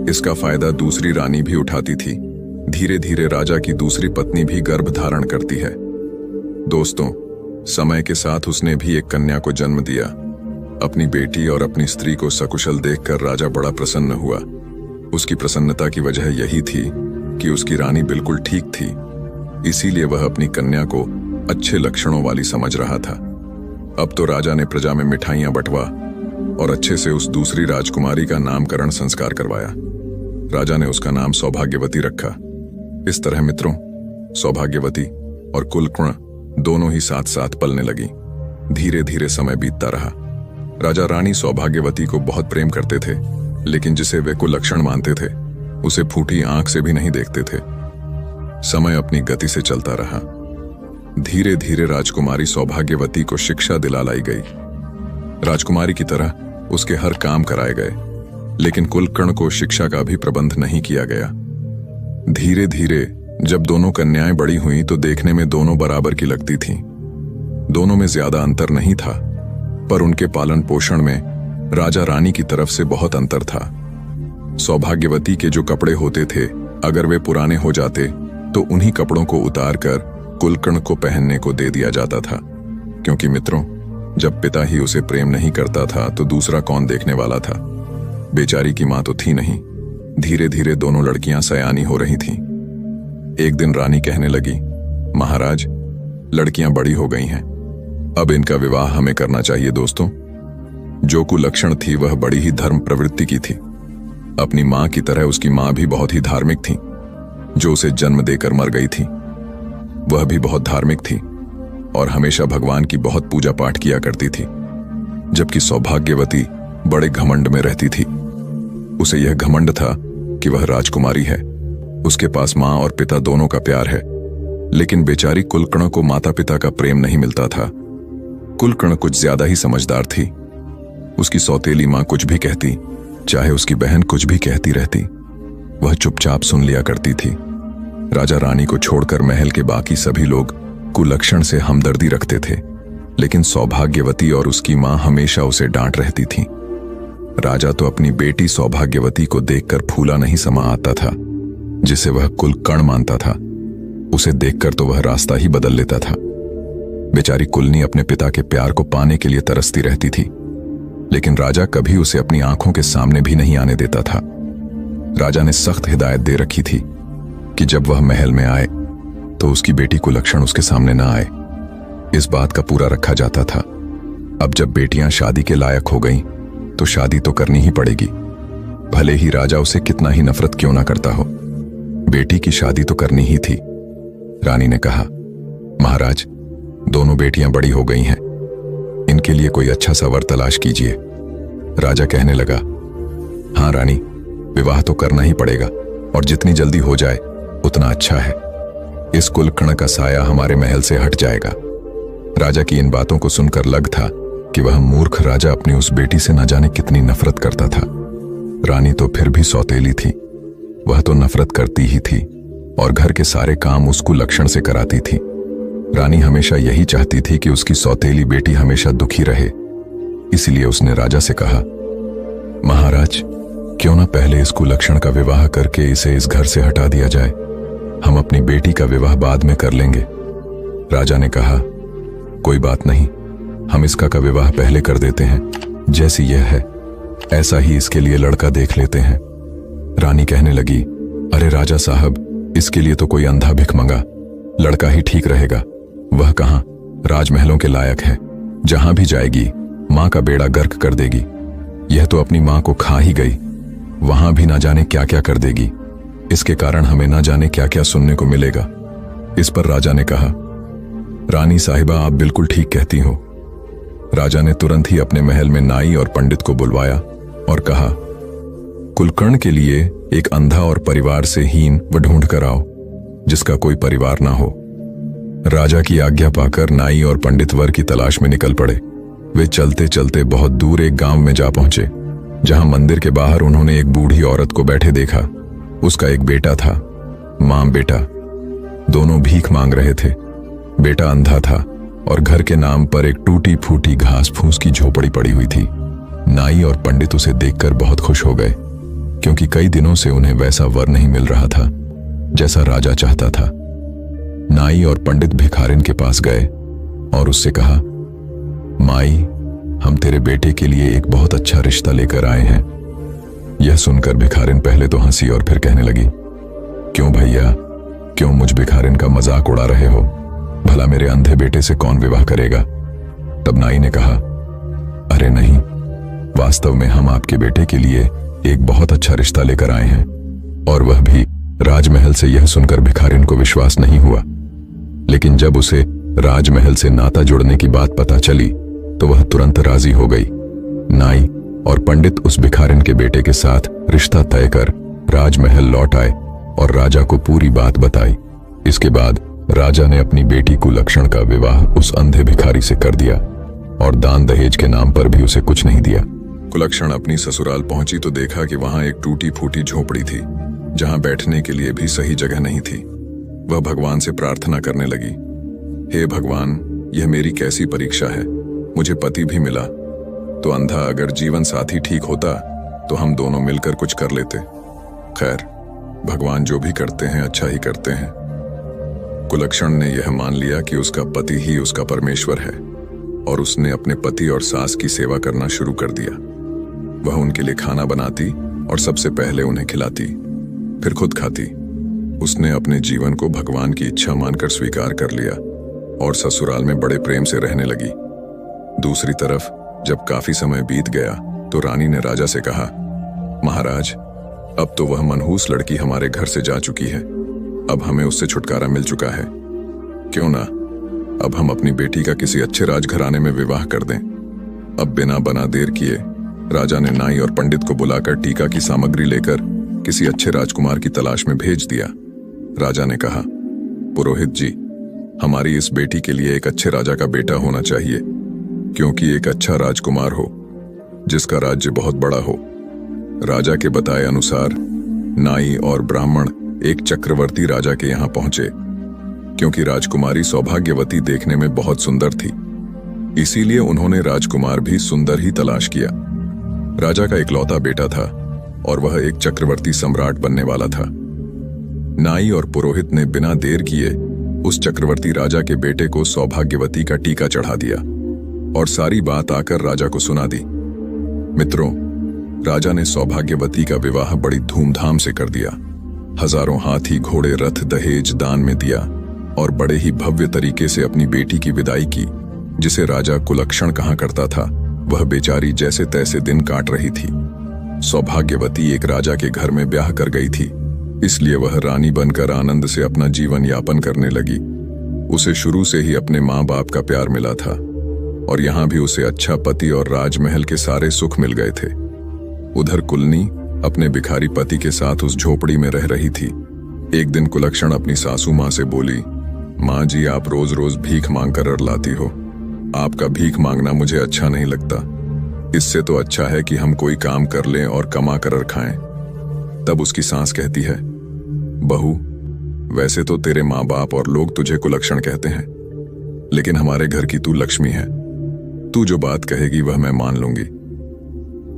इसका फायदा दूसरी रानी भी उठाती थी। धीरे धीरे राजा की दूसरी पत्नी भी गर्भ धारण करती है। दोस्तों, समय के साथ उसने भी एक कन्या को जन्म दिया। अपनी बेटी और अपनी स्त्री को सकुशल देखकर राजा बड़ा प्रसन्न हुआ। उसकी प्रसन्नता की वजह यही थी कि उसकी रानी बिल्कुल ठीक थी। इसीलिए वह अपनी कन्या को अच्छे लक्षणों वाली समझ रहा था। अब तो राजा ने प्रजा में मिठाइयां बंटवा और अच्छे से उस दूसरी राजकुमारी का नामकरण संस्कार करवाया। राजा ने उसका नाम सौभाग्यवती रखा। इस तरह मित्रों, सौभाग्यवती और कुलकर्ण दोनों ही साथ साथ पलने लगी। धीरे धीरे समय बीतता रहा। राजा रानी सौभाग्यवती को बहुत प्रेम करते थे, लेकिन जिसे वे कुलक्षण मानते थे उसे फूटी आंख से भी नहीं देखते थे। समय अपनी गति से चलता रहा। धीरे धीरे राजकुमारी सौभाग्यवती को शिक्षा दिला लाई गई। राजकुमारी की तरह उसके हर काम कराए गए, लेकिन कुलकर्ण को शिक्षा का भी प्रबंध नहीं किया गया। धीरे धीरे जब दोनों कन्याएं बड़ी हुईं तो देखने में दोनों बराबर की लगती थीं। दोनों में ज्यादा अंतर नहीं था, पर उनके पालन पोषण में राजा रानी की तरफ से बहुत अंतर था। सौभाग्यवती के जो कपड़े होते थे, अगर वे पुराने हो जाते तो उन्हीं कपड़ों को उतारकर कुलकर्ण को पहनने को दे दिया जाता था। क्योंकि मित्रों, जब पिता ही उसे प्रेम नहीं करता था तो दूसरा कौन देखने वाला था। बेचारी की मां तो थी नहीं। धीरे धीरे दोनों लड़कियां सयानी हो रही थीं। एक दिन रानी कहने लगी, महाराज, लड़कियां बड़ी हो गई हैं, अब इनका विवाह हमें करना चाहिए। दोस्तों, जो कुलक्षण थी वह बड़ी ही धर्म प्रवृत्ति की थी। अपनी मां की तरह उसकी मां भी बहुत ही धार्मिक थी। जो उसे जन्म देकर मर गई थी वह भी बहुत धार्मिक थी और हमेशा भगवान की बहुत पूजा पाठ किया करती थी। जबकि सौभाग्यवती बड़े घमंड में रहती थी। उसे यह घमंड था कि वह राजकुमारी है, उसके पास मां और पिता दोनों का प्यार है, लेकिन बेचारी कुलकर्ण को माता पिता का प्रेम नहीं मिलता था। कुलकर्ण कुछ ज्यादा ही समझदार थी। उसकी सौतेली मां कुछ भी कहती, चाहे उसकी बहन कुछ भी कहती रहती, वह चुपचाप सुन लिया करती थी। राजा रानी को छोड़कर महल के बाकी सभी लोग कुलक्षण से हमदर्दी रखते थे, लेकिन सौभाग्यवती और उसकी मां हमेशा उसे डांट रहती थी। राजा तो अपनी बेटी सौभाग्यवती को देखकर फूला नहीं समा आता था, जिसे वह कुलकर्ण मानता था। उसे देखकर तो वह रास्ता ही बदल लेता था। बेचारी कुलनी अपने पिता के प्यार को पाने के लिए तरसती रहती थी, लेकिन राजा कभी उसे अपनी आंखों के सामने भी नहीं आने देता था। राजा ने सख्त हिदायत दे रखी थी कि जब वह महल में आए तो उसकी बेटी कुलक्षण उसके सामने ना आए। इस बात का पूरा रखा जाता था। अब जब बेटियां शादी के लायक हो गईं, तो शादी तो करनी ही पड़ेगी, भले ही राजा उसे कितना ही नफरत क्यों ना करता हो। बेटी की शादी तो करनी ही थी। रानी ने कहा, महाराज, दोनों बेटियां बड़ी हो गई हैं, इनके लिए कोई अच्छा सा वर तलाश कीजिए। राजा कहने लगा, हाँ रानी, विवाह तो करना ही पड़ेगा और जितनी जल्दी हो जाए उतना अच्छा है। इस कुलकर्ण का साया हमारे महल से हट जाएगा। राजा की इन बातों को सुनकर लग था कि वह मूर्ख राजा अपनी उस बेटी से न जाने कितनी नफरत करता था। रानी तो फिर भी सौतेली थी, वह तो नफरत करती ही थी और घर के सारे काम उस कुलक्षण से कराती थी। रानी हमेशा यही चाहती थी कि उसकी सौतेली बेटी हमेशा दुखी रहे। इसलिए उसने राजा से कहा, महाराज, क्यों ना पहले इस कुलक्षण का विवाह करके इसे इस घर से हटा दिया जाए। हम अपनी बेटी का विवाह बाद में कर लेंगे। राजा ने कहा, कोई बात नहीं, हम इसका का विवाह पहले कर देते हैं। जैसी यह है ऐसा ही इसके लिए लड़का देख लेते हैं। रानी कहने लगी, अरे राजा साहब, इसके लिए तो कोई अंधा भिखमंगा लड़का ही ठीक रहेगा। वह कहां राजमहलों के लायक है, जहां भी जाएगी मां का बेड़ा गर्क कर देगी। यह तो अपनी मां को खा ही गई, वहां भी ना जाने क्या क्या कर देगी। इसके कारण हमें ना जाने क्या क्या सुनने को मिलेगा। इस पर राजा ने कहा, रानी साहिबा, आप बिल्कुल ठीक कहती हो। राजा ने तुरंत ही अपने महल में नाई और पंडित को बुलवाया और कहा, कुलकर्ण के लिए एक अंधा और परिवार से हीन व ढूंढ कर आओ जिसका कोई परिवार ना हो। राजा की आज्ञा पाकर नाई और पंडित वर की तलाश में निकल पड़े। वे चलते चलते बहुत दूर एक गांव में जा पहुंचे, जहां मंदिर के बाहर उन्होंने एक बूढ़ी औरत को बैठे देखा। उसका एक बेटा था, मां बेटा दोनों भीख मांग रहे थे। बेटा अंधा था और घर के नाम पर एक टूटी फूटी घास फूस की झोपड़ी पड़ी हुई थी। नाई और पंडित उसे देखकर बहुत खुश हो गए, क्योंकि कई दिनों से उन्हें वैसा वर नहीं मिल रहा था जैसा राजा चाहता था। नाई और पंडित भिखारिन के पास गए और उससे कहा, माई, हम तेरे बेटे के लिए एक बहुत अच्छा रिश्ता लेकर आए हैं। यह सुनकर भिखारिन पहले तो हंसी और फिर कहने लगी, क्यों भैया, क्यों मुझ भिखारिन का मजाक उड़ा रहे हो? भला मेरे अंधे बेटे से कौन विवाह करेगा? तब नाई ने कहा, अरे नहीं, वास्तव में हम आपके बेटे के लिए एक बहुत अच्छा रिश्ता लेकर आए हैं। और वह भी राजमहल से। यह सुनकर भिखारिन को विश्वास नहीं हुआ, लेकिन जब उसे राजमहल से नाता जोड़ने की बात पता चली तो वह तुरंत राजी हो गई। नाई और पंडित उस भिखारिन के बेटे के साथ रिश्ता तय कर राजमहल लौट आए और राजा को पूरी बात बताई। इसके बाद राजा ने अपनी बेटी कुलक्षण का विवाह उस अंधे भिखारी से कर दिया और दान दहेज के नाम पर भी उसे कुछ नहीं दिया। कुलक्षण अपनी ससुराल पहुंची तो देखा कि वहां एक टूटी फूटी झोपड़ी थी, जहां बैठने के लिए भी सही जगह नहीं थी। वह भगवान से प्रार्थना करने लगी, हे भगवान, यह मेरी कैसी परीक्षा है। मुझे पति भी मिला तो अंधा, अगर जीवन साथी ठीक होता तो हम दोनों मिलकर कुछ कर लेते। खैर, भगवान जो भी करते हैं अच्छा ही करते हैं। कुलक्षण ने यह मान लिया कि उसका पति ही उसका परमेश्वर है और उसने अपने पति और सास की सेवा करना शुरू कर दिया। वह उनके लिए खाना बनाती और सबसे पहले उन्हें खिलाती, फिर खुद खाती। उसने अपने जीवन को भगवान की इच्छा मानकर स्वीकार कर लिया और ससुराल में बड़े प्रेम से रहने लगी। दूसरी तरफ जब काफी समय बीत गया तो रानी ने राजा से कहा, महाराज, अब तो वह मनहूस लड़की हमारे घर से जा चुकी है। अब हमें उससे छुटकारा मिल चुका है। क्यों ना अब हम अपनी बेटी का किसी अच्छे राजघराने में विवाह कर दें। अब बिना बना देर किए राजा ने नाई और पंडित को बुलाकर टीका की सामग्री लेकर किसी अच्छे राजकुमार की तलाश में भेज दिया। राजा ने कहा, पुरोहित जी, हमारी इस बेटी के लिए एक अच्छे राजा का बेटा होना चाहिए, क्योंकि एक अच्छा राजकुमार हो जिसका राज्य बहुत बड़ा हो। राजा के बताए अनुसार नाई और ब्राह्मण एक चक्रवर्ती राजा के यहां पहुंचे, क्योंकि राजकुमारी सौभाग्यवती देखने में बहुत सुंदर थी। इसीलिए उन्होंने राजकुमार भी सुंदर ही तलाश किया। राजा का इकलौता बेटा था और वह एक चक्रवर्ती सम्राट बनने वाला था। नाई और पुरोहित ने बिना देर किए उस चक्रवर्ती राजा के बेटे को सौभाग्यवती का टीका चढ़ा दिया और सारी बात आकर राजा को सुना दी। मित्रों, राजा ने सौभाग्यवती का विवाह बड़ी धूमधाम से कर दिया। हजारों हाथी, घोड़े, रथ दहेज दान में दिया और बड़े ही भव्य तरीके से अपनी बेटी की विदाई की, जिसे राजा कुलक्षण कहा करता था। वह बेचारी जैसे तैसे दिन काट रही थी। सौभाग्यवती एक राजा के घर में ब्याह कर गई थी, इसलिए वह रानी बनकर आनंद से अपना जीवन यापन करने लगी। उसे शुरू से ही अपने माँ बाप का प्यार मिला था और यहाँ भी उसे अच्छा पति और राजमहल के सारे सुख मिल गए थे। उधर कुलनी अपने भिखारी पति के साथ उस झोपड़ी में रह रही थी। एक दिन कुलक्षण अपनी सासू माँ से बोली, माँ जी, आप रोज रोज भीख मांग कर लाती हो। आपका भीख मांगना मुझे अच्छा नहीं लगता। इससे तो अच्छा है कि हम कोई काम कर लें और कमा कर खाएं। तब उसकी सास कहती है, बहू, वैसे तो तेरे माँ बाप और लोग तुझे कुलक्षण कहते हैं, लेकिन हमारे घर की तू लक्ष्मी है। तू जो बात कहेगी वह मैं मान लूंगी।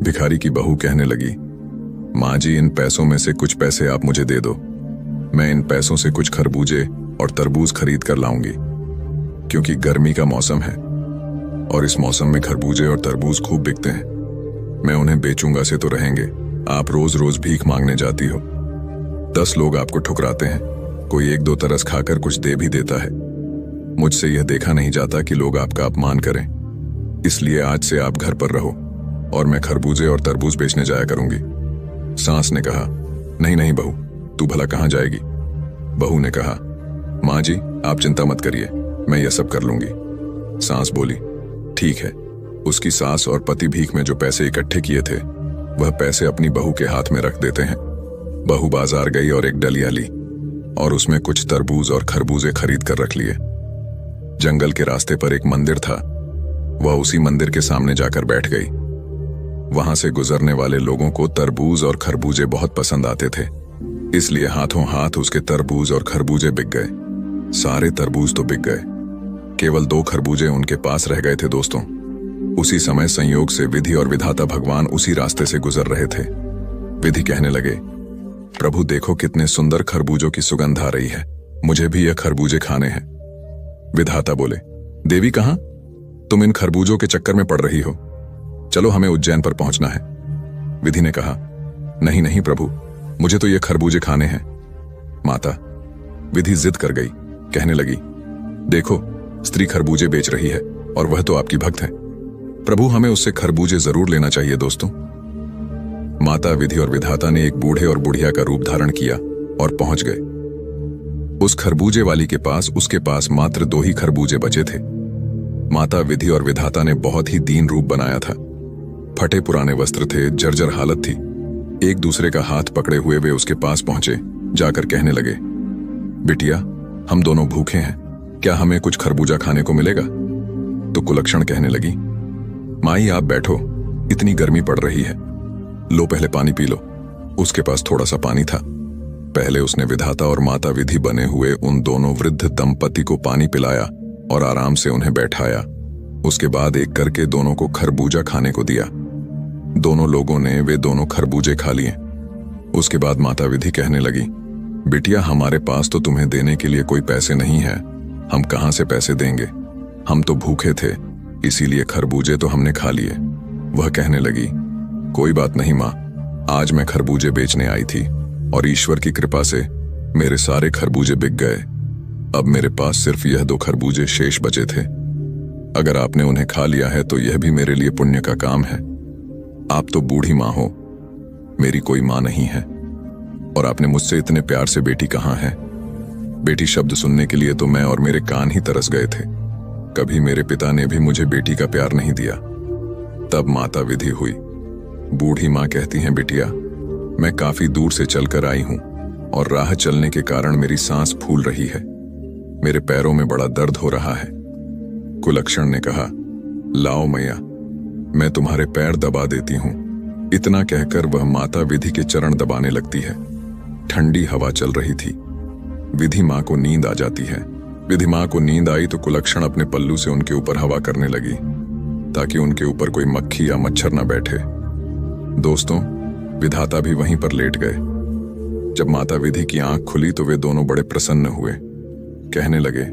भिखारी की बहू कहने लगी, माँ जी, इन पैसों में से कुछ पैसे आप मुझे दे दो। मैं इन पैसों से कुछ खरबूजे और तरबूज खरीद कर लाऊंगी, क्योंकि गर्मी का मौसम है और इस मौसम में खरबूजे और तरबूज खूब बिकते हैं। मैं उन्हें बेचूंगा से तो रहेंगे। आप रोज रोज भीख मांगने जाती हो। 10 लोग आपको ठुकराते हैं, कोई 1-2 तरस खाकर कुछ दे भी देता है। मुझसे यह देखा नहीं जाता कि लोग आपका अपमान करें, इसलिए आज से आप घर पर रहो और मैं खरबूजे और तरबूज बेचने जाया करूंगी। सास ने कहा, नहीं नहीं बहू, तू भला कहाँ जाएगी। बहू ने कहा, माँ जी, आप चिंता मत करिए, मैं यह सब कर लूंगी। सास बोली, ठीक है। उसकी सास और पति भीख में जो पैसे इकट्ठे किए थे वह पैसे अपनी बहू के हाथ में रख देते हैं बहू बाजार गई और एक डलिया ली और उसमें कुछ तरबूज और खरबूजे खरीद कर रख लिए। जंगल के रास्ते पर एक मंदिर था। वह उसी मंदिर के सामने जाकर बैठ गई। वहां से गुजरने वाले लोगों को तरबूज और खरबूजे बहुत पसंद आते थे, इसलिए हाथों हाथ उसके तरबूज और खरबूजे बिक गए। सारे तरबूज तो बिक गए, केवल 2 खरबूजे उनके पास रह गए थे। दोस्तों, उसी समय संयोग से विधि और विधाता भगवान उसी रास्ते से गुजर रहे थे। विधि कहने लगे, प्रभु देखो कितने सुंदर खरबूजों की सुगंध आ रही है, मुझे भी यह खरबूजे खाने हैं। विधाता बोले, देवी कहां? तुम इन खरबूजों के चक्कर में पड़ रही हो, चलो हमें उज्जैन पर पहुंचना है। विधि ने कहा, नहीं नहीं प्रभु, मुझे तो ये खरबूजे खाने हैं। माता विधि जिद कर गई, कहने लगी, देखो स्त्री खरबूजे बेच रही है और वह तो आपकी भक्त है, प्रभु हमें उससे खरबूजे जरूर लेना चाहिए। दोस्तों, माता विधि और विधाता ने एक बूढ़े और बुढ़िया का रूप धारण किया और पहुंच गए। उस खरबूजे वाली के पास उसके पास मात्र 2 ही खरबूजे बचे थे। माता विधि और विधाता ने बहुत ही दीन रूप बनाया था। फटे पुराने वस्त्र थे, जर्जर हालत थी। एक दूसरे का हाथ पकड़े हुए वे उसके पास पहुंचे, जाकर कहने लगे, बिटिया हम दोनों भूखे हैं, क्या हमें कुछ खरबूजा खाने को मिलेगा? तो कुलक्षण कहने लगी, माई आप बैठो, इतनी गर्मी पड़ रही है, लो पहले पानी पी लो। उसके पास थोड़ा सा पानी था। पहले उसने विधाता और माता विधि बने हुए उन दोनों वृद्ध दंपति को पानी पिलाया और आराम से उन्हें बैठाया। उसके बाद एक करके दोनों को खरबूजा खाने को दिया। दोनों लोगों ने वे दोनों खरबूजे खा लिए। उसके बाद माता विधि कहने लगी, बिटिया हमारे पास तो तुम्हें देने के लिए कोई पैसे नहीं है, हम कहां से पैसे देंगे, हम तो भूखे थे, इसीलिए खरबूजे तो हमने खा लिए। वह कहने लगी, कोई बात नहीं माँ, आज मैं खरबूजे बेचने आई थी और ईश्वर की कृपा से मेरे सारे खरबूजे बिक गए। अब मेरे पास सिर्फ यह 2 खरबूजे शेष बचे थे। अगर आपने उन्हें खा लिया है तो यह भी मेरे लिए पुण्य का काम है। आप तो बूढ़ी माँ हो, मेरी कोई माँ नहीं है, और आपने मुझसे इतने प्यार से बेटी कहाँ है? बेटी शब्द सुनने के लिए तो मैं और मेरे कान ही तरस गए थे। कभी मेरे पिता ने भी मुझे बेटी का प्यार नहीं दिया। तब माता विधि हुई। बूढ़ी माँ कहती हैं, बिटिया मैं काफी दूर से चलकर आई हूं और राह चलने के कारण मेरी सांस फूल रही है, मेरे पैरों में बड़ा दर्द हो रहा है। कुलक्षण ने कहा, लाओ मैया, मैं तुम्हारे पैर दबा देती हूं। इतना कहकर वह माता विधि के चरण दबाने लगती है। ठंडी हवा चल रही थी। विधि माँ को नींद आ जाती है। विधि माँ को नींद आई तो कुलक्षण अपने पल्लू से उनके ऊपर हवा करने लगी ताकि उनके ऊपर कोई मक्खी या मच्छर न बैठे। दोस्तों, विधाता भी वहीं पर लेट गए। जब माता विधि की आंख खुली तो वे दोनों बड़े प्रसन्न हुए। कहने लगे,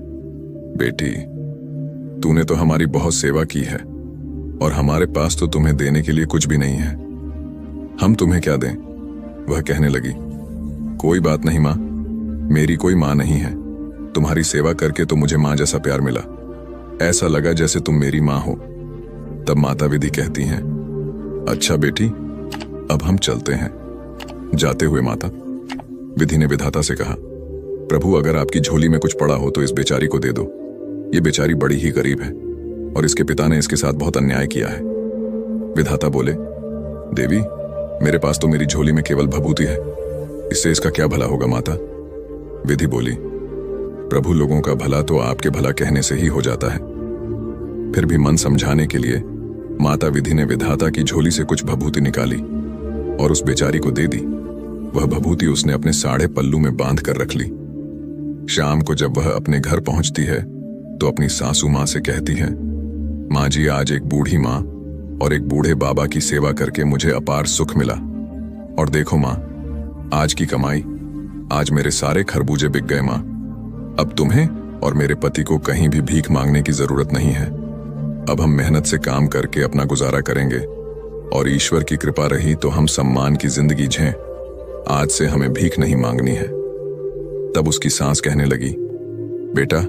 बेटी तूने तो हमारी बहुत सेवा की है और हमारे पास तो तुम्हें देने के लिए कुछ भी नहीं है, हम तुम्हें क्या दें? वह कहने लगी, कोई बात नहीं माँ, मेरी कोई माँ नहीं है, तुम्हारी सेवा करके तो मुझे माँ जैसा प्यार मिला, ऐसा लगा जैसे तुम मेरी माँ हो। तब माता विधि कहती हैं, अच्छा बेटी अब हम चलते हैं। जाते हुए माता विधि ने विधाता से कहा, प्रभु अगर आपकी झोली में कुछ पड़ा हो तो इस बेचारी को दे दो, ये बेचारी बड़ी ही गरीब है और इसके पिता ने इसके साथ बहुत अन्याय किया है। विधाता बोले, देवी मेरे पास तो मेरी झोली में केवल भभूति है, इससे इसका क्या भला होगा माता? विधि बोली, प्रभु लोगों का भला तो आपके भला कहने से ही हो जाता है। फिर भी मन समझाने के लिए माता विधि ने विधाता की झोली से कुछ भभूति निकाली और उस बेचारी को दे दी। वह भभूति उसने अपने साढ़े पल्लू में बांध कर रख ली। शाम को जब वह अपने घर पहुंचती है तो अपनी सासू माँ से कहती है, माँ जी आज एक बूढ़ी माँ और एक बूढ़े बाबा की सेवा करके मुझे अपार सुख मिला, और देखो माँ आज की कमाई, आज मेरे सारे खरबूजे बिक गए माँ। अब तुम्हें और मेरे पति को कहीं भी भीख मांगने की जरूरत नहीं है। अब हम मेहनत से काम करके अपना गुजारा करेंगे और ईश्वर की कृपा रही तो हम सम्मान की जिंदगी जिएं। आज से हमें भीख नहीं मांगनी है। तब उसकी सास कहने लगी, बेटा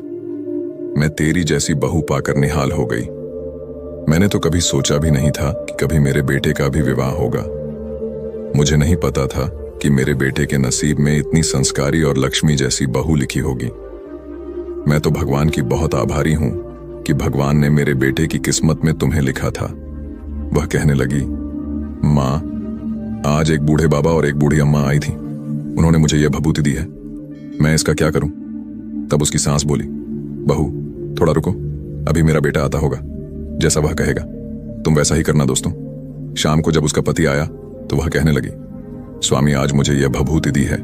मैं तेरी जैसी बहू पाकर निहाल हो गई। मैंने तो कभी सोचा भी नहीं था कि कभी मेरे बेटे का भी विवाह होगा। मुझे नहीं पता था कि मेरे बेटे के नसीब में इतनी संस्कारी और लक्ष्मी जैसी बहू लिखी होगी। मैं तो भगवान की बहुत आभारी हूं कि भगवान ने मेरे बेटे की किस्मत में तुम्हें लिखा था। वह कहने लगी, माँ आज एक बूढ़े बाबा और एक बूढ़ी अम्मा आई थी। उन्होंने मुझे यह भभूति दी है, मैं इसका क्या करूं? तब उसकी सास बोली, बहू थोड़ा रुको, अभी मेरा बेटा आता होगा, जैसा वह कहेगा तुम वैसा ही करना। दोस्तों, शाम को जब उसका पति आया तो वह कहने लगी, स्वामी आज मुझे यह भभूति दी है,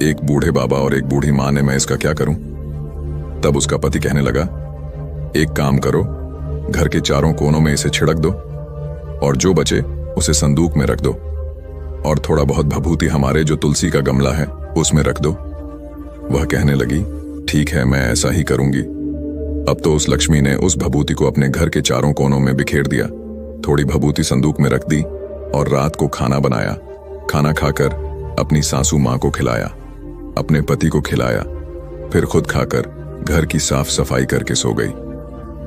एक बूढ़े बाबा और एक बूढ़ी मां ने, मैं इसका क्या करूं? तब उसका पति कहने लगा, एक काम करो, घर के चारों कोनों में इसे छिड़क दो और जो बचे उसे संदूक में रख दो और थोड़ा बहुत भभूति हमारे जो तुलसी का गमला है उसमें रख दो। वह कहने लगी, ठीक है, मैं ऐसा ही करूंगी। अब तो उस लक्ष्मी ने उस भभूति को अपने घर के चारों कोनों में बिखेर दिया, थोड़ी भभूति संदूक में रख दी और रात को खाना बनाया। खाना खाकर अपनी सासू मां को खिलाया, अपने पति को खिलाया, फिर खुद खाकर घर की साफ सफाई करके सो गई।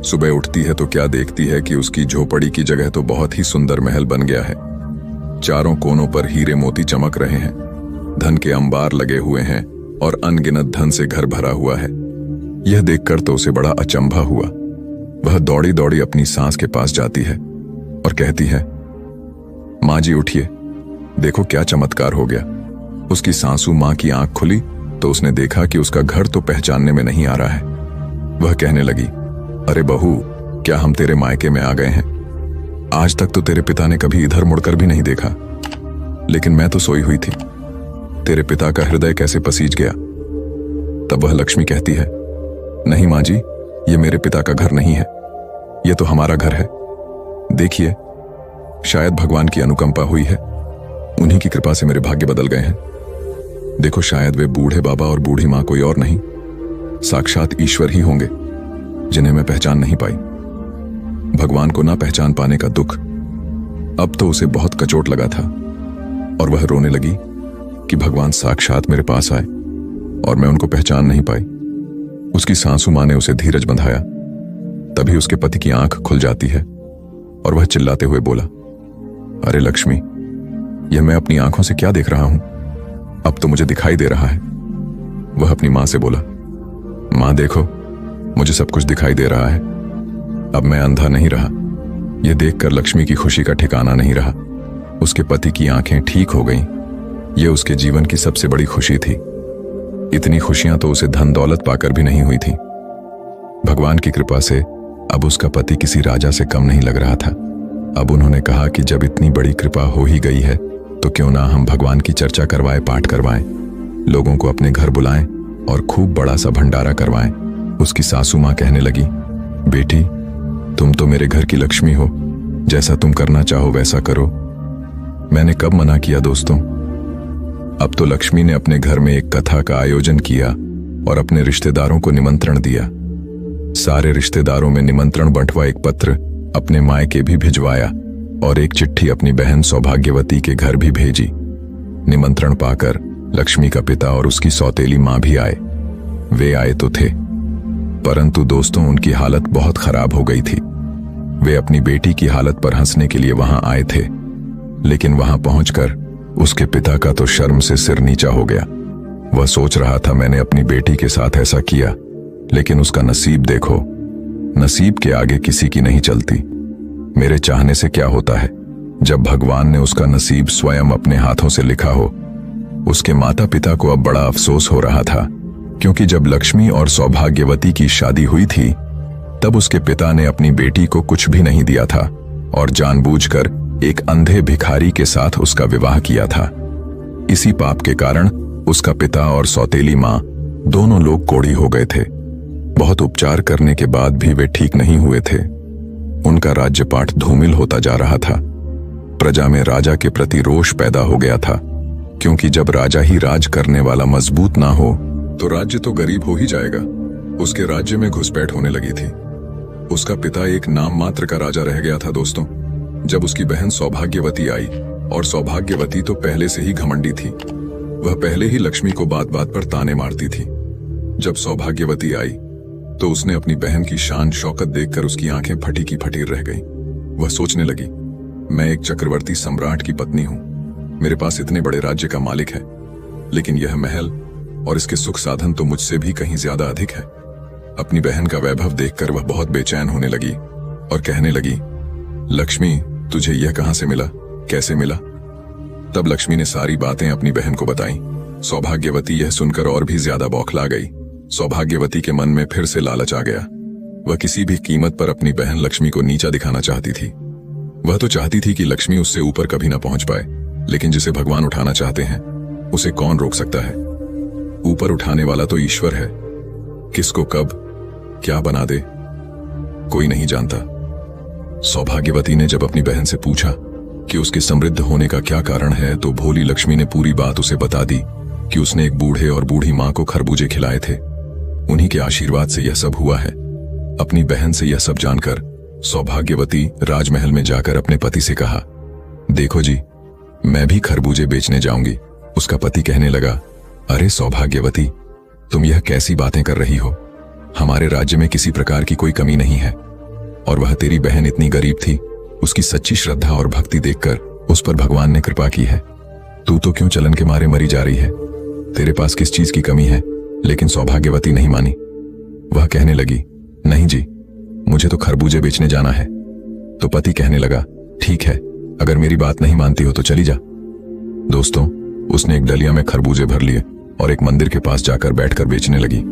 सुबह उठती है तो क्या देखती है कि उसकी झोपड़ी की जगह तो बहुत ही सुंदर महल बन गया है। चारों कोनों पर हीरे मोती चमक रहे हैं, धन के अंबार लगे हुए हैं और अनगिनत धन से घर भरा हुआ है। यह देखकर तो उसे बड़ा अचंभा हुआ। वह दौड़ी दौड़ी अपनी सास के पास जाती है और कहती है, माँ जी उठिए, देखो क्या चमत्कार हो गया। उसकी सासू माँ की आंख खुली तो उसने देखा कि उसका घर तो पहचानने में नहीं आ रहा है। वह कहने लगी, अरे बहू, क्या हम तेरे मायके में आ गए हैं? आज तक तो तेरे पिता ने कभी इधर मुड़कर भी नहीं देखा, लेकिन मैं तो सोई हुई थी, तेरे पिता का हृदय कैसे पसीज गया। तब वह लक्ष्मी कहती है, नहीं माँ जी, ये मेरे पिता का घर नहीं है, ये तो हमारा घर है। देखिए, शायद भगवान की अनुकंपा हुई है, उन्हीं की कृपा से मेरे भाग्य बदल गए हैं। देखो, शायद वे बूढ़े बाबा और बूढ़ी मां कोई और नहीं, साक्षात ईश्वर ही होंगे जिन्हें मैं पहचान नहीं पाई। भगवान को ना पहचान पाने का दुख अब तो उसे बहुत कचोट लगा था और वह रोने लगी कि भगवान साक्षात मेरे पास आए और मैं उनको पहचान नहीं पाई। उसकी सासू मां ने उसे धीरज बंधाया, तभी उसके पति की आंख खुल जाती है और वह चिल्लाते हुए बोला, अरे लक्ष्मी, यह मैं अपनी आंखों से क्या देख रहा हूं? अब तो मुझे दिखाई दे रहा है। वह अपनी मां से बोला, मां देखो, मुझे सब कुछ दिखाई दे रहा है, अब मैं अंधा नहीं रहा। यह देखकर लक्ष्मी की खुशी का ठिकाना नहीं रहा। उसके पति की आंखें ठीक हो गईं। यह उसके जीवन की सबसे बड़ी खुशी थी। इतनी खुशियां तो उसे धन दौलत पाकर भी नहीं हुई थी। भगवान की कृपा से अब उसका पति किसी राजा से कम नहीं लग रहा था। अब उन्होंने कहा कि जब इतनी बड़ी कृपा हो ही गई है तो क्यों ना हम भगवान की चर्चा करवाएं, पाठ करवाएं, लोगों को अपने घर बुलाएं और खूब बड़ा सा भंडारा करवाएं। उसकी सासू मां कहने लगी, बेटी, तुम तो मेरे घर की लक्ष्मी हो, जैसा तुम करना चाहो वैसा करो। मैंने कब मना किया दोस्तों? अब तो लक्ष्मी ने अपने घर में एक कथा का आयोजन किया और अपने रिश्तेदारों को निमंत्रण दिया। सारे रिश्तेदारों में निमंत्रण बंटवा एक पत्र अपने मायके भी भिजवाया और एक चिट्ठी अपनी बहन सौभाग्यवती के घर भी भेजी। निमंत्रण पाकर लक्ष्मी का पिता और उसकी सौतेली मां भी आए। वे आए तो थे, परंतु दोस्तों उनकी हालत बहुत खराब हो गई थी। वे अपनी बेटी की हालत पर हंसने के लिए वहां आए थे, लेकिन वहां पहुंचकर उसके पिता का तो शर्म से सिर नीचा हो गया। वह सोच रहा था, मैंने अपनी बेटी के साथ ऐसा किया, लेकिन उसका नसीब देखो, नसीब के आगे किसी की नहीं चलती। मेरे चाहने से क्या होता है जब भगवान ने उसका नसीब स्वयं अपने हाथों से लिखा हो। उसके माता पिता को अब बड़ा अफसोस हो रहा था, क्योंकि जब लक्ष्मी और सौभाग्यवती की शादी हुई थी तब उसके पिता ने अपनी बेटी को कुछ भी नहीं दिया था और जानबूझकर एक अंधे भिखारी के साथ उसका विवाह किया था। इसी पाप के कारण उसका पिता और सौतेली मां दोनों लोग कोढ़ी हो गए थे। बहुत उपचार करने के बाद भी वे ठीक नहीं हुए थे। उनका राज्यपाठ धूमिल होता जा रहा था। प्रजा में राजा के प्रति रोष पैदा हो गया था, क्योंकि जब राजा ही राज करने वाला मजबूत ना हो तो राज्य तो गरीब हो ही जाएगा। उसके राज्य में घुसपैठ होने लगी थी। उसका पिता एक नाम मात्र का राजा रह गया था दोस्तों। जब उसकी बहन सौभाग्यवती आई, और सौभाग्यवती तो पहले से ही घमंडी थी, वह पहले ही लक्ष्मी को बात बात पर ताने मारती थी। जब सौभाग्यवती आई तो उसने अपनी बहन की शान शौकत देखकर उसकी आंखें फटी की फटी रह गईं। वह सोचने लगी, मैं एक चक्रवर्ती सम्राट की पत्नी हूं, मेरे पास इतने बड़े राज्य का मालिक है, लेकिन यह महल और इसके सुख साधन तो मुझसे भी कहीं ज्यादा अधिक है। अपनी बहन का वैभव देखकर वह बहुत बेचैन होने लगी और कहने लगी, लक्ष्मी, तुझे यह कहां से मिला, कैसे मिला? तब लक्ष्मी ने सारी बातें अपनी बहन को बताई। सौभाग्यवती यह सुनकर और भी ज्यादा बौखला गई। सौभाग्यवती के मन में फिर से लालच आ गया। वह किसी भी कीमत पर अपनी बहन लक्ष्मी को नीचा दिखाना चाहती थी। वह तो चाहती थी कि लक्ष्मी उससे ऊपर कभी ना पहुंच पाए, लेकिन जिसे भगवान उठाना चाहते हैं उसे कौन रोक सकता है। ऊपर उठाने वाला तो ईश्वर है, किसको कब क्या बना दे कोई नहीं जानता। सौभाग्यवती ने जब अपनी बहन से पूछा कि उसके समृद्ध होने का क्या कारण है, तो भोली लक्ष्मी ने पूरी बात उसे बता दी कि उसने एक बूढ़े और बूढ़ी मां को खरबूजे खिलाए थे। उन्हीं के आशीर्वाद से यह सब हुआ है। अपनी बहन से यह सब जानकर सौभाग्यवती राजमहल में जाकर अपने पति से कहा, देखो जी, मैं भी खरबूजे बेचने जाऊंगी। उसका पति कहने लगा, अरे सौभाग्यवती, तुम यह कैसी बातें कर रही हो? हमारे राज्य में किसी प्रकार की कोई कमी नहीं है, और वह तेरी बहन इतनी गरीब थी, उसकी सच्ची श्रद्धा और भक्ति देखकर उस पर भगवान ने कृपा की है। तू तो क्यों चलन के मारे मरी जा रही है? तेरे पास किस चीज की कमी है? लेकिन सौभाग्यवती नहीं मानी। वह कहने लगी, नहीं जी, मुझे तो खरबूजे बेचने जाना है। तो पति कहने लगा, ठीक है, अगर मेरी बात नहीं मानती हो तो चली जा। दोस्तों, उसने एक डलिया में खरबूजे भर लिए और एक मंदिर के पास जाकर बैठकर बेचने लगी।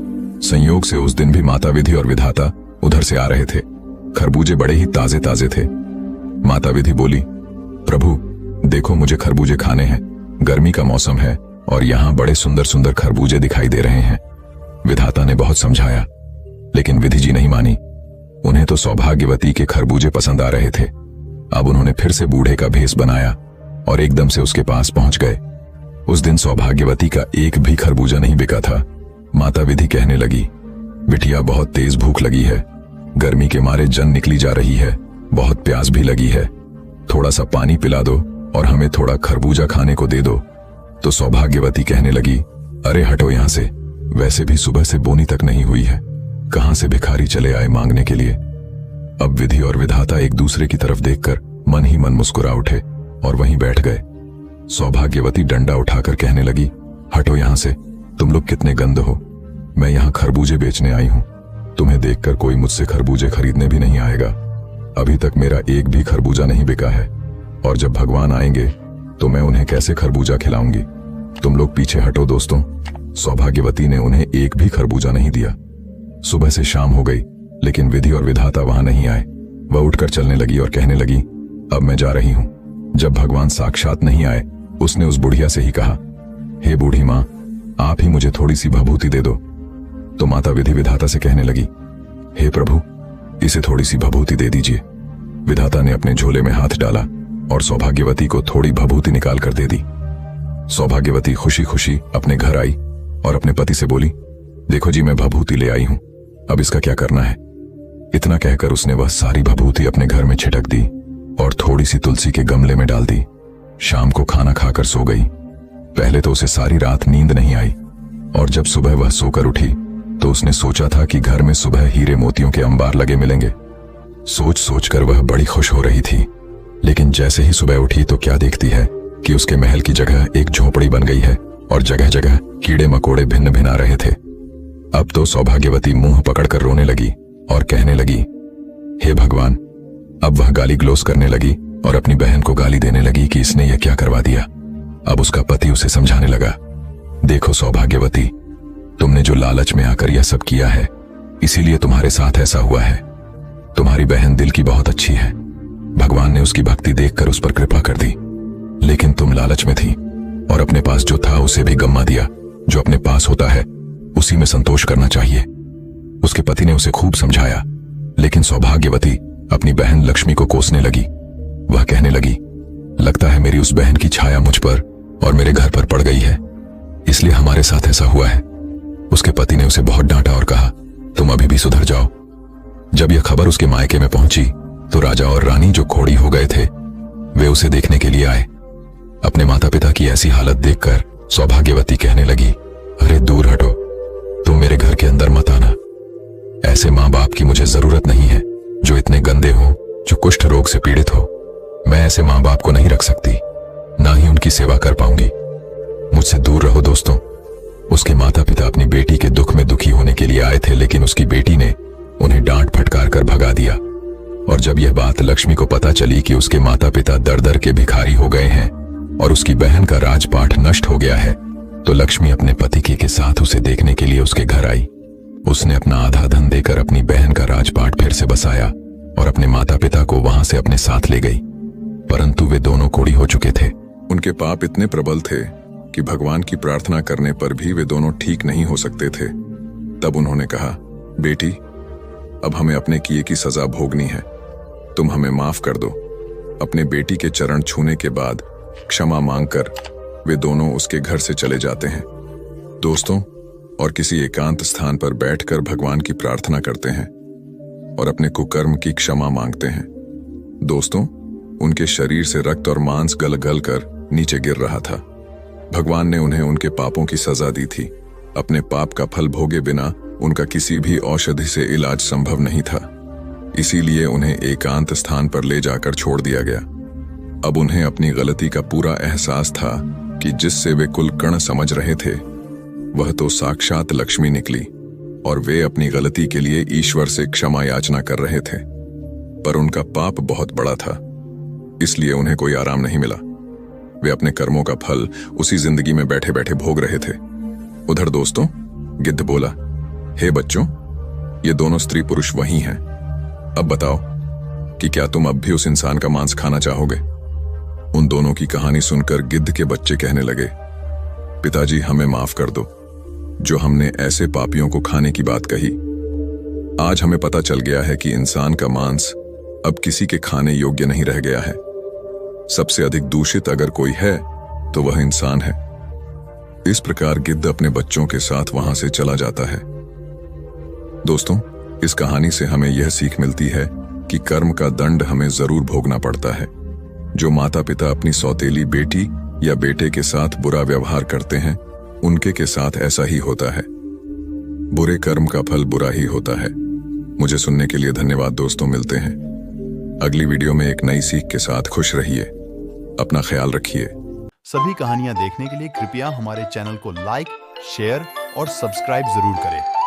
संयोग से उस दिन भी माता विधि और विधाता उधर से आ रहे थे। खरबूजे बड़े ही ताजे ताजे थे। माता विधि बोली, प्रभु देखो, मुझे खरबूजे खाने हैं। गर्मी का मौसम है और यहाँ बड़े सुंदर सुंदर खरबूजे दिखाई दे रहे हैं। विधाता ने बहुत समझाया, लेकिन विधि जी नहीं मानी। उन्हें तो सौभाग्यवती के खरबूजे पसंद आ रहे थे। अब उन्होंने फिर से बूढ़े का भेष बनाया और एकदम से उसके पास पहुंच गए। उस दिन सौभाग्यवती का एक भी खरबूजा नहीं बिका था। माता विधि कहने लगी, बिटिया, बहुत तेज भूख लगी है, गर्मी के मारे जन निकली जा रही है, बहुत प्यास भी लगी है, थोड़ा सा पानी पिला दो और हमें थोड़ा खरबूजा खाने को दे दो। तो सौभाग्यवती कहने लगी, अरे हटो यहां से, वैसे भी सुबह से बोनी तक नहीं हुई है, कहां से भिखारी चले आए मांगने के लिए। अब विधि और विधाता एक दूसरे की तरफ देखकर मन ही मन मुस्कुरा उठे और वहीं बैठ गए। सौभाग्यवती डंडा उठाकर कहने लगी, हटो यहां से, तुम लोग कितने गंद हो। मैं यहां खरबूजे बेचने आई हूं, तुम्हें देखकर कोई मुझसे खरबूजे खरीदने भी नहीं आएगा। अभी तक मेरा एक भी खरबूजा नहीं बिका है, और जब भगवान आएंगे तो मैं उन्हें कैसे खरबूजा खिलाऊंगी। तुम लोग पीछे हटो। दोस्तों, सौभाग्यवती ने उन्हें एक भी खरबूजा नहीं दिया। सुबह से शाम हो गई, लेकिन विधि और विधाता वहां नहीं आए। वह उठकर चलने लगी और कहने लगी, अब मैं जा रही हूं। जब भगवान साक्षात नहीं आए, उसने उस बुढ़िया से ही कहा, हे बूढ़ी मां, आप ही मुझे थोड़ी सी भभूति दे दो। तो माता विधि विधाता से कहने लगी, हे प्रभु, इसे थोड़ी सी भभूति दे दीजिए। विधाता ने अपने झोले में हाथ डाला और सौभाग्यवती को थोड़ी भभूति निकाल कर दे दी। सौभाग्यवती खुशी खुशी अपने घर आई और अपने पति से बोली, देखो जी, मैं भभूति ले आई हूं, अब इसका क्या करना है। इतना कहकर उसने वह सारी भभूति अपने घर में छिटक दी और थोड़ी सी तुलसी के गमले में डाल दी। शाम को खाना खाकर सो गई। पहले तो उसे सारी रात नींद नहीं आई, और जब सुबह वह सोकर उठी तो उसने सोचा था कि घर में सुबह हीरे मोतियों के अंबार लगे मिलेंगे। सोच सोचकर वह बड़ी खुश हो रही थी। लेकिन जैसे ही सुबह उठी तो क्या देखती है कि उसके महल की जगह एक झोपड़ी बन गई है और जगह जगह कीड़े मकोड़े भिन्न भिन्न आ रहे थे। अब तो सौभाग्यवती मुंह पकड़कर रोने लगी और कहने लगी, हे भगवान। अब वह गाली ग्लोस करने लगी और अपनी बहन को गाली देने लगी कि इसने यह क्या करवा दिया। अब उसका पति उसे समझाने लगा, देखो सौभाग्यवती, तुमने जो लालच में आकर यह सब किया है, इसीलिए तुम्हारे साथ ऐसा हुआ है। तुम्हारी बहन दिल की बहुत अच्छी है, भगवान ने उसकी भक्ति देखकर उस पर कृपा कर दी। लेकिन तुम लालच में थी और अपने पास जो था उसे भी गम्मा दिया। जो अपने पास होता है उसी में संतोष करना चाहिए। उसके पति ने उसे खूब समझाया, लेकिन सौभाग्यवती अपनी बहन लक्ष्मी को कोसने लगी। वह कहने लगी, लगता है मेरी उस बहन की छाया मुझ पर और मेरे घर पर पड़ गई है, इसलिए हमारे साथ ऐसा हुआ है। उसके पति ने उसे बहुत डांटा और कहा, तुम अभी भी सुधर जाओ। जब यह खबर उसके मायके में पहुंची तो राजा और रानी जो खोड़ी हो गए थे, वे उसे देखने के लिए आए। अपने माता पिता की ऐसी हालत देखकर सौभाग्यवती कहने लगी, अरे दूर हटो, तुम मेरे घर के अंदर मत आना। ऐसे माँ बाप की मुझे जरूरत नहीं है जो इतने गंदे हो, जो कुष्ठ रोग से पीड़ित हो। मैं ऐसे माँ बाप को नहीं रख सकती, ना ही उनकी सेवा कर पाऊंगी। मुझसे दूर रहो। दोस्तों, उसके माता पिता अपनी बेटी के दुख में दुखी होने के लिए आए थे, लेकिन उसकी बेटी ने उन्हें डांट फटकार कर भगा दिया। और जब यह बात लक्ष्मी को पता चली कि उसके माता पिता दर दर के भिखारी हो गए हैं और उसकी बहन का राजपाठ नष्ट हो गया है, तो लक्ष्मी अपने पति के साथ उसे देखने के लिए उसके घर आई। उसने अपना आधा धन देकर अपनी बहन का राजपाट फिर से बसाया और अपने माता पिता को वहां से अपने साथ ले गई। परंतु वे दोनों कोढ़ी हो चुके थे। उनके पाप इतने प्रबल थे कि भगवान की प्रार्थना करने पर भी वे दोनों ठीक नहीं हो सकते थे। तब उन्होंने कहा, बेटी, अब हमें अपने किए की सजा भोगनी है, तुम हमें माफ कर दो। अपने बेटी के चरण छूने के बाद क्षमा मांगकर वे दोनों उसके घर से चले जाते हैं। दोस्तों, और किसी एकांत स्थान पर बैठकर भगवान की प्रार्थना करते हैं और अपने कुकर्म की क्षमा मांगते हैं। दोस्तों, उनके शरीर से रक्त और मांस गल गल कर नीचे गिर रहा था। भगवान ने उन्हें उनके पापों की सजा दी थी। अपने पाप का फल भोगे बिना उनका किसी भी औषधि से इलाज संभव नहीं था। इसीलिए उन्हें एकांत स्थान पर ले जाकर छोड़ दिया गया। अब उन्हें अपनी गलती का पूरा एहसास था कि जिससे वे कुलकर्ण समझ रहे थे वह तो साक्षात लक्ष्मी निकली, और वे अपनी गलती के लिए ईश्वर से क्षमा याचना कर रहे थे। पर उनका पाप बहुत बड़ा था, इसलिए उन्हें कोई आराम नहीं मिला। वे अपने कर्मों का फल उसी जिंदगी में बैठे बैठे भोग रहे थे। उधर दोस्तों, गिद्ध बोला, हे बच्चों, ये दोनों स्त्री पुरुष वही हैं। अब बताओ कि क्या तुम अब भी उस इंसान का मांस खाना चाहोगे? उन दोनों की कहानी सुनकर गिद्ध के बच्चे कहने लगे, पिताजी, हमें माफ कर दो जो हमने ऐसे पापियों को खाने की बात कही। आज हमें पता चल गया है कि इंसान का मांस अब किसी के खाने योग्य नहीं रह गया है। सबसे अधिक दूषित अगर कोई है तो वह इंसान है। इस प्रकार गिद्ध अपने बच्चों के साथ वहां से चला जाता है। दोस्तों, इस कहानी से हमें यह सीख मिलती है कि कर्म का दंड हमें जरूर भोगना पड़ता है। जो माता पिता अपनी सौतेली बेटी या बेटे के साथ बुरा व्यवहार करते हैं, उनके के साथ ऐसा ही होता है। बुरे कर्म का फल बुरा ही होता है। मुझे सुनने के लिए धन्यवाद दोस्तों। मिलते हैं अगली वीडियो में एक नई सीख के साथ। खुश रहिए, अपना ख्याल रखिए। सभी कहानियां देखने के लिए कृपया हमारे चैनल को लाइक, शेयर और सब्सक्राइब जरूर करें।